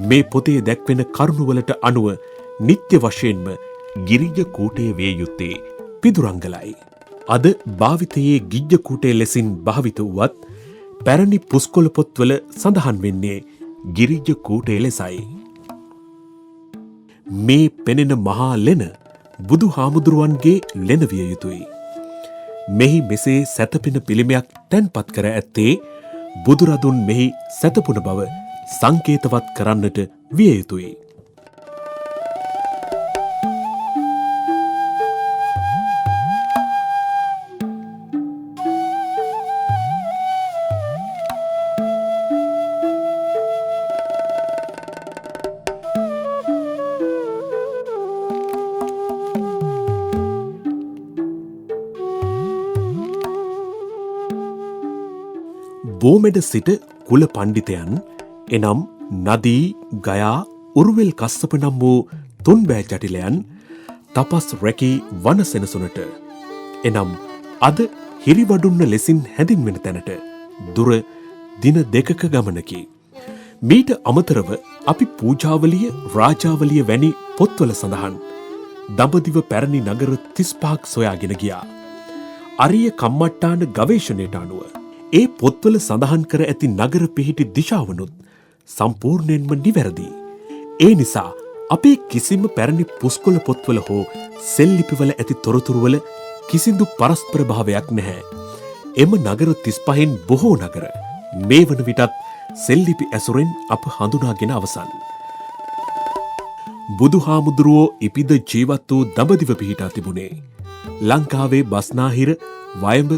මේ පොතේ දැක්වෙන කරුණුවලට අනුව නිත්‍ය වශයෙන්ම ගිරිජ කූටය වේ යුත්තේ පිදුරංගලයි. අද භාවිතයේ ගිජ්ජ කූටය ලෙසින් භාවිත වුවත් පැරණි පුස්කොළ පොත්වල සඳහන් වෙන්නේ ගිරිජ කූටය ලෙසයි. මේ පෙනෙන මහා ලෙන බුදු හාමුදුරුවන්ගේ ලෙන විය යුතුයි. මෙහි මෙසේ සැතපෙන පිළිමයක් තැන්පත් කර ඇත්තේ බුදුරදුන් මෙහි සැතපුන බව සංකේතවත් කරන්නට විය යුතුයි. බෝමෙඩ සිට කුල පණ්ඩිතයන් එනම් නදී ගයා උරුවෙල් කස්සප නම් වූ තුන්බෑ ජටිලයන් තපස් රැකී වන සෙනසුනට එනම් අද හිරිවඩුන්න ලෙසින් හැඳින්වෙන තැනට දුර දින දෙකක ගමනකි. මීට අමතරව අපි පූජාවලිය රාජාවලිය වැනි පොත්වල සඳහන් දඹදිව පැරණි නගර 35ක් සොයාගෙන ගියා. අරිය කම්මට්ටාන ගවේෂණයට අනුව ඒ පොත්වල සඳහන් කර ඇති නගර පිහිටි දිශාවනුත් සම්පූර්ණයෙන්ම නිවැරදි. ඒ නිසා අපේ කිසිම පැරණි පුස්කොළ පොත්වල හෝ සෙල්ලිපිවල ඇති තොරතුරුවල කිසිදු පරස්පර භාවයක් නැහැ. එම නගර 35න් බොහෝ නගර මේ වන විටත් සෙල්ලිපි ඇසුරෙන් අප හඳුනාගෙන අවසන්. බුදුහාමුදුරුවෝ ඉපිද ජීවත් වූ දඹදිව පිහිටා තිබුණේ ලංකාවේ බස්නාහිර වයඹ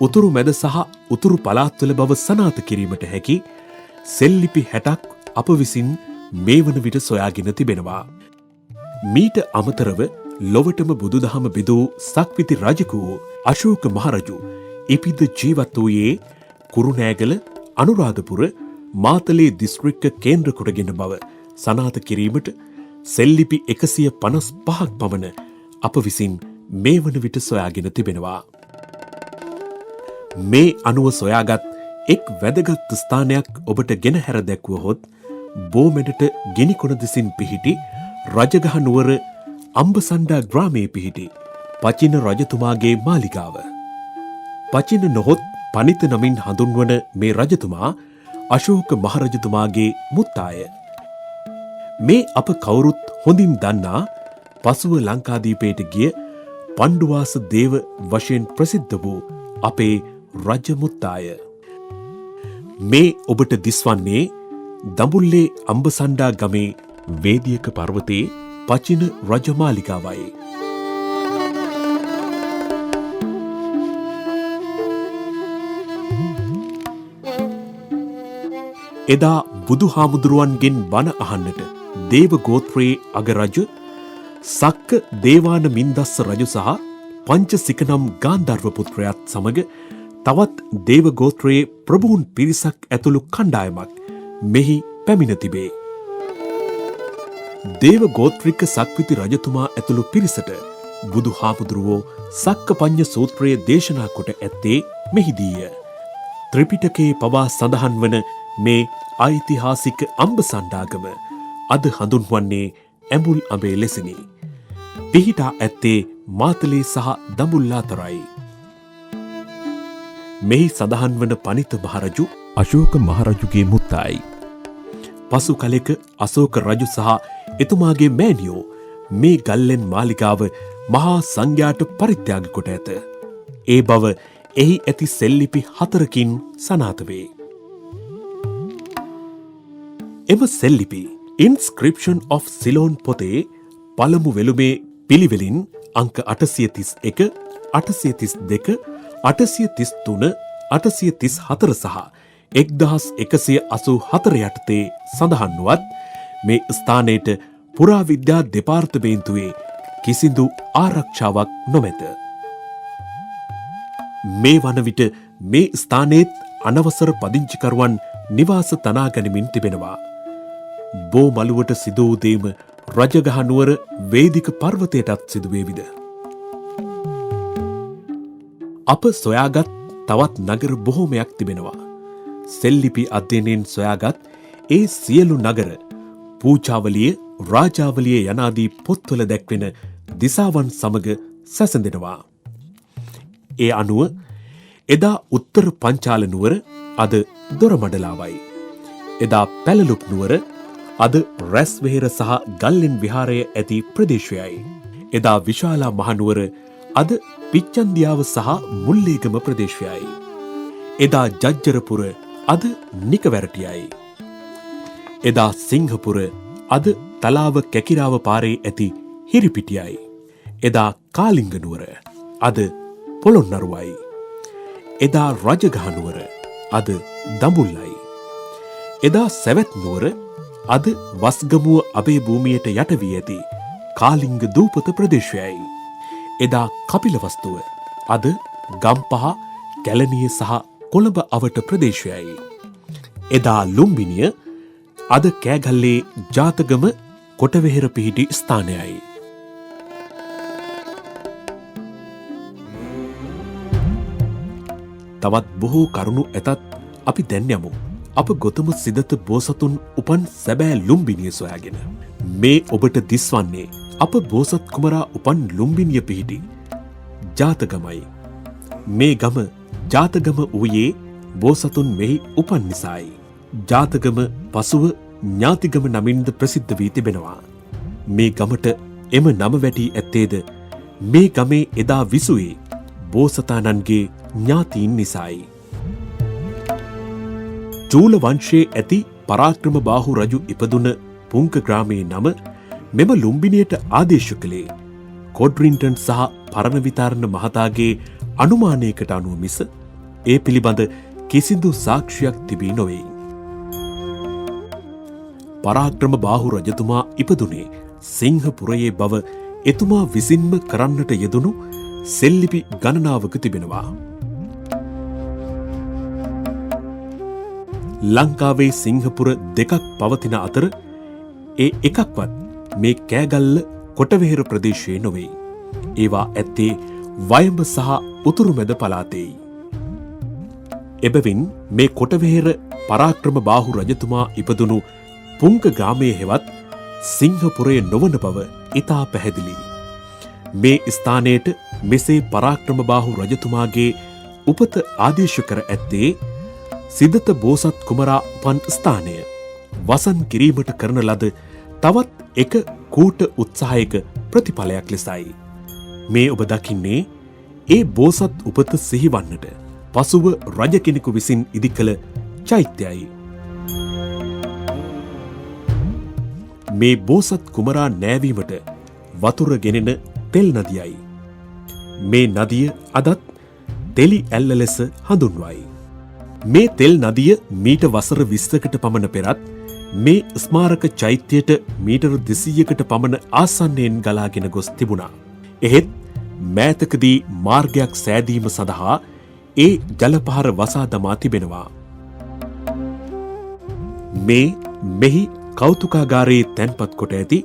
උතුරු මැද සහ උතුරු පළාත්වල බව සනාථ කිරීමට හැකි සෙල්ලිපි 60ක් අප විසින් මේ වන විට සොයාගෙන තිබෙනවා. මීට අමතරව ලොවටම බුදුදහම බිදූ සක්විති රජෙකු අශෝක මහරජු ඉපිද ජීවත් වූයේ කුරුණෑගල අනුරාධපුර මාතලේ දිස්ත්‍රික්ක කේන්ද්‍ර කොටගෙන බව සනාථ කිරීමට සෙල්ලිපි 155ක් පමණ අප විසින් මේ වන විට සොයාගෙන තිබෙනවා. මේ අනුව සොයාගත් එක් වැදගත් ස්ථානයක් ඔබට ගෙන හැර දැක්වුවහොත් බෝමෙඩට ගෙනිකොණ දෙසින් පිහිටි රජගහ නුවර අම්බසණ්ඩා ග්‍රාමයේ පිහිටි පචින රජතුමාගේ මාලිගාව. පචින නොහොත් පනිත නමින් හඳුන්වන මේ රජතුමා අශෝක මහරජතුමාගේ මුත්තාය. මේ අප කවුරුත් හොඳින් දන්නා පසුව ලංකාදීපයට ගිය පණ්ඩුවාස දේව වශයෙන් ප්‍රසිද්ධ වූ අපේ රජමුත්තාය. මේ ඔබට දිස්වන්නේ දඹුල්ලේ අම්බසණ්ඩා ගමේ වේදියක පර්වතයේ පචින රජමාලිගාවයි. එදා බුදුහාමුදුරුවන්ගෙන් බණ අහන්නට දේව ගෝත්‍රයේ අගරජ සක්ක දේවාන මින්දස්ස රජු සහ පංචසිකනම් ගාන්ධර්ව පුත්‍රයාත් සමග තවත් දේව ගෝත්‍රයේ ප්‍රභූන් පිරිසක් ඇතුළු කණ්ඩායමක් මෙහි පැමිණ තිබේ. දේව ගෝත්‍රික සක්විති රජතුමා ඇතුළු පිරිසට බුදුහාමුදුරුවෝ සක්කපඤ්ඤ සූත්‍රය දේශනා කොට ඇත්තේ මෙහිදීය. ත්‍රිපිටකයේ පවා සඳහන් වන මේ ඓතිහාසික අම්බසණ්ඩාගම අද හඳුන්වන්නේ ඇඹුල් අඹේ ලෙසිනි. පිහිටා ඇත්තේ මාතලේ සහ දඹුල්ල අතරයි. මෙහි සඳහන් වන පනිත මහරජු අශෝක මහරජුගේ මුත්තායි. පසු කලෙක අශෝක රජු සහ එතුමාගේ මෑණියෝ මේ ගල්ලෙන් මාලිගාව මහා සංඝයාට පරිත්‍යාග කොට ඇත. ඒ බව එහි ඇති සෙල්ලිපි 4කින් සනාථ වේ. එම සෙල්ලිපි Inscription of Ceylon පොතේ පළමු වෙළුමේ පිළිවෙලින් අංක 831, 832, 833, 834 සහ 1184 යටතේ සඳහන් වුවත් මේ ස්ථානයට පුරාවිද්‍යා දෙපාර්තමේන්තුවේ කිසිදු ආරක්ෂාවක් නොමැත. මේ වන විට මේ ස්ථානයේත් අනවසර පදිංචිකරුවන් නිවාස තනා ගනිමින් තිබෙනවා. බෝ මළුවට සිදු වූ දේම රජගහ නුවර වේදික පර්වතයටත් සිදුවේවිද? අප සොයාගත් තවත් නගර බොහෝමයක් තිබෙනවා. සෙල්ලිපි අධ්‍යයනයෙන් සොයාගත් ඒ සියලු නගර පූජාවලිය, රාජාවලිය යනාදී පොත්වල දැක්වෙන දිසාවන් සමග සැසඳෙනවා. ඒ අනුව එදා උත්තර පංචාල නුවර අද දොරමඩලාවයි. එදා පැලලුක් නුවර අද රැස්වෙහෙර සහ ගල්ලෙන් විහාරය ඇති ප්‍රදේශයයි. එදා විශාලා මහනුවර අද පිච්චන්දියාව සහ මුල්ලේගම ප්‍රදේශයයි. එදා ජජ්ජරපුර අද නිකවැරටියයි. එදා සිංහපුර අද තලාව කැකිරාව පාරේ ඇති හිරිපිටියයි. එදා කාලිංගනුවර අද පොළොන්නරුවයි. එදා රජගහනුවර අද දඹුල්ලයි. එදා සැවැත්නුවර අද වස්ගමුව අබේ භූමියට යට වී ඇති කාලිංග දූපත ප්‍රදේශයයි. එදා කපිලවස්තුව අද ගම්පහ කැලණිය සහ කොළඹ අවට ප්‍රදේශයයි. එදා ලුම්බිනිය අද කෑගල්ලේ ජාතගම කොටවෙහෙර පිහිටි ස්ථානයයි. තවත් බොහෝ කරුණු ඇතත් අපි දැන් යමු අප ගොතම සිදත බෝසතුන් උපන් සැබෑ ලුම්බිනිය සොයාගෙන. මේ ඔබට දිස්වන්නේ අප බෝසත් කුමරා උපන් ලුම්බිනිය පිහිටි ජාතගමයි. මේ ගම ජාතගම වූයේ බෝසතුන් මෙහි උපන් නිසායි. ජාතගම පසුව ඥාතිගම නමින්ද ප්‍රසිද්ධ වී තිබෙනවා. මේ ගමට එම නම වැටී ඇත්තේද මේ ගමේ එදා විසුවේ බෝසතාණන්ගේ ඥාතීන් නිසායි. චූල වංශයේ ඇති පරාක්‍රම බාහු රජු ඉපදුන පුංක ග්‍රාමයේ නම මෙම ලුම්බිනියට ආදේශ කළේ කොඩ්රින්ටන් සහ පරණවිතාරණ මහතාගේ අනුමානයකට අනුව මිස ඒ පිළිබඳ කිසිදු සාක්ෂියක් තිබී නොවේ. පරාක්‍රම බාහු රජතුමා ඉපදුනේ සිංහපුරයේ බව එතුමා විසින්ම කරන්නට යෙදුණු සෙල්ලිපි ගණනාවක තිබෙනවා. ලංකාවේ සිංහපුර දෙකක් පවතින අතර ඒ එකක්වත් මේ කෑගල්ල කොටවෙහෙර ප්‍රදේශයේ නොවේ. ඒවා ඇත්තේ වයඹ සහ උතුරුමැද පළාතේයි. එබැවින් මේ කොටවෙහෙර පරාක්‍රම බාහු රජතුමා ඉපදුණු පුංක ග්‍රාමයේ හෙවත් සිංහපුරයේ නොවන බව ඉතා පැහැදිලි. මේ ස්ථානයට මෙසේ පරාක්‍රම බාහු රජතුමාගේ උපත ආදේශ කර ඇත්තේ සිදත බෝසත් කුමරා උපන් ස්ථානය වසන් කිරීමට කරන ලද තවත් එක කූට උත්සාහයක ප්‍රතිඵලයක් ලෙසයි. මේ ඔබ දකින්නේ ඒ බෝසත් උපත සිහිවන්නට පසුව රජ කෙනෙකු විසින් ඉදිකළ චෛත්‍යයයි. මේ බෝසත් කුමරා නෑවීමට වතුර ගෙනෙන තෙල් නදියයි. මේ නදිය අදත් තෙලි ඇල්ල ලෙස හඳුන්වයි. මේ තෙල් නදිය මීට වසර 20කට පමණ පෙරත් මේ ස්මාරක චෛත්‍යයට මීටර 200කට පමණ ආසන්නයෙන් ගලාගෙන ගොස් තිබුණා. එහෙත් මෑතකදී මාර්ගයක් සෑදීම සඳහා ඒ ජලපහර වසා දමා තිබෙනවා. මේ මෙහි කෞතුකාගාරයේ තැන්පත් කොට ඇති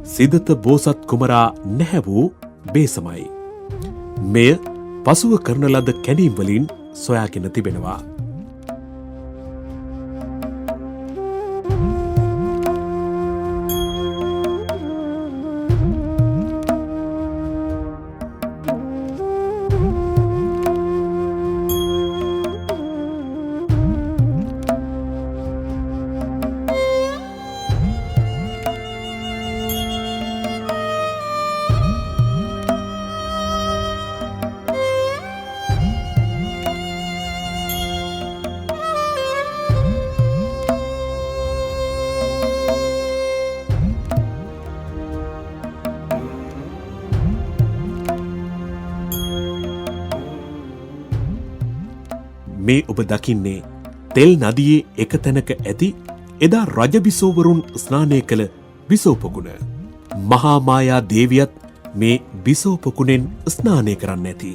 සිදත බෝසත් කුමරා නැහැ වූ බේසමයි. මෙය පසුව කරන ලද කැණීම් වලින් සොයාගෙන තිබෙනවා. මේ ඔබ දකින්නේ තෙල් නදියේ එක තැනක ඇති එදා රජ බිසෝවරුන් ස්නානය කළ බිසෝපකුණ. මහා මායා දේවියත් මේ බිසෝපකුණෙන් ස්නානය කරන්න ඇති.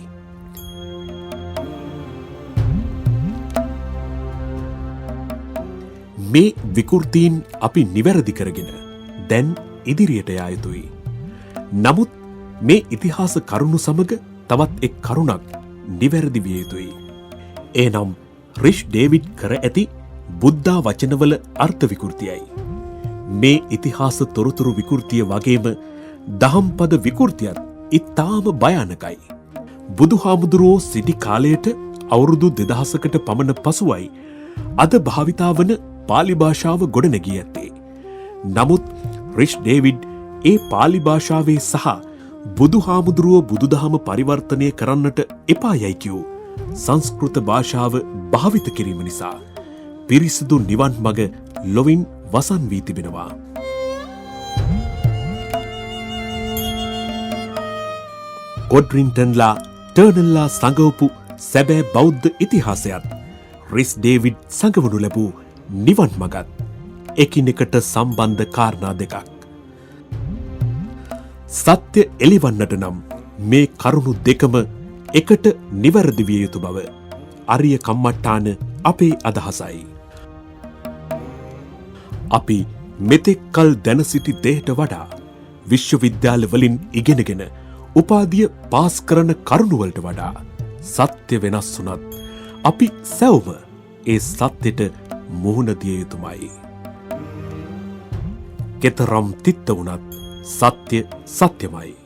මේ විකෘතීන් අපි නිවැරදි කරගෙන දැන් ඉදිරියට යා යුතුයි. නමුත් මේ ඉතිහාස කරුණු සමග තවත් එක් කරුණක් නිවැරදි විය යුතුයි. එනම් රිෂ් ඩේවිඩ් කර ඇති බුද්ධා වචනවල අර්ථ විකෘතියයි. මේ ඉතිහාස තොරතුරු විකෘතිය වගේම දහම්පද විකෘතියත් ඉතාම භයානකයි. බුදුහාමුදුරුවෝ සිටි කාලයට අවුරුදු 2000කට පමණ පසුවයි අද භාවිතා වන පාලි භාෂාව ගොඩනැගී ඇත්තේ. නමුත් රිෂ් ඩේවිඩ් ඒ පාලි භාෂාවේ සහ බුදුහාමුදුරුවෝ බුදුදහම පරිවර්තනය කරන්නට එපා යයි කියූ සංස්කෘත භාෂාව භාවිත කිරීම නිසා පිරිසිදු නිවන් මඟ ලොවින් වසන් වී තිබෙනවා. ගොඩ්රින්ටන්ලා ටර්නල්ලා සඟවපු සැබෑ බෞද්ධ ඉතිහාසයත් රිස් ඩේවිඩ් සඟවනු ලැබූ නිවන් මගත් එකිනෙකට සම්බන්ධ කාරණා දෙකක්. සත්‍ය එළිවන්නට නම් මේ කරුණු දෙකම එකට නිවැරදි විය යුතු බව අරිය කම්මට්ටාන අපේ අදහසයි. අපි මෙතෙක් කල් දැන සිටි දෙයට වඩා විශ්වවිද්‍යාල වලින් ඉගෙනගෙන උපාධිය පාස් කරන කරුණුවලට වඩා සත්‍ය වෙනස් වුණත් අපි සැවම ඒ සත්‍යයට මුහුණ දිය යුතුමයි. කෙතරම් තිත්ත වුණත් සත්‍ය සත්‍යමයි.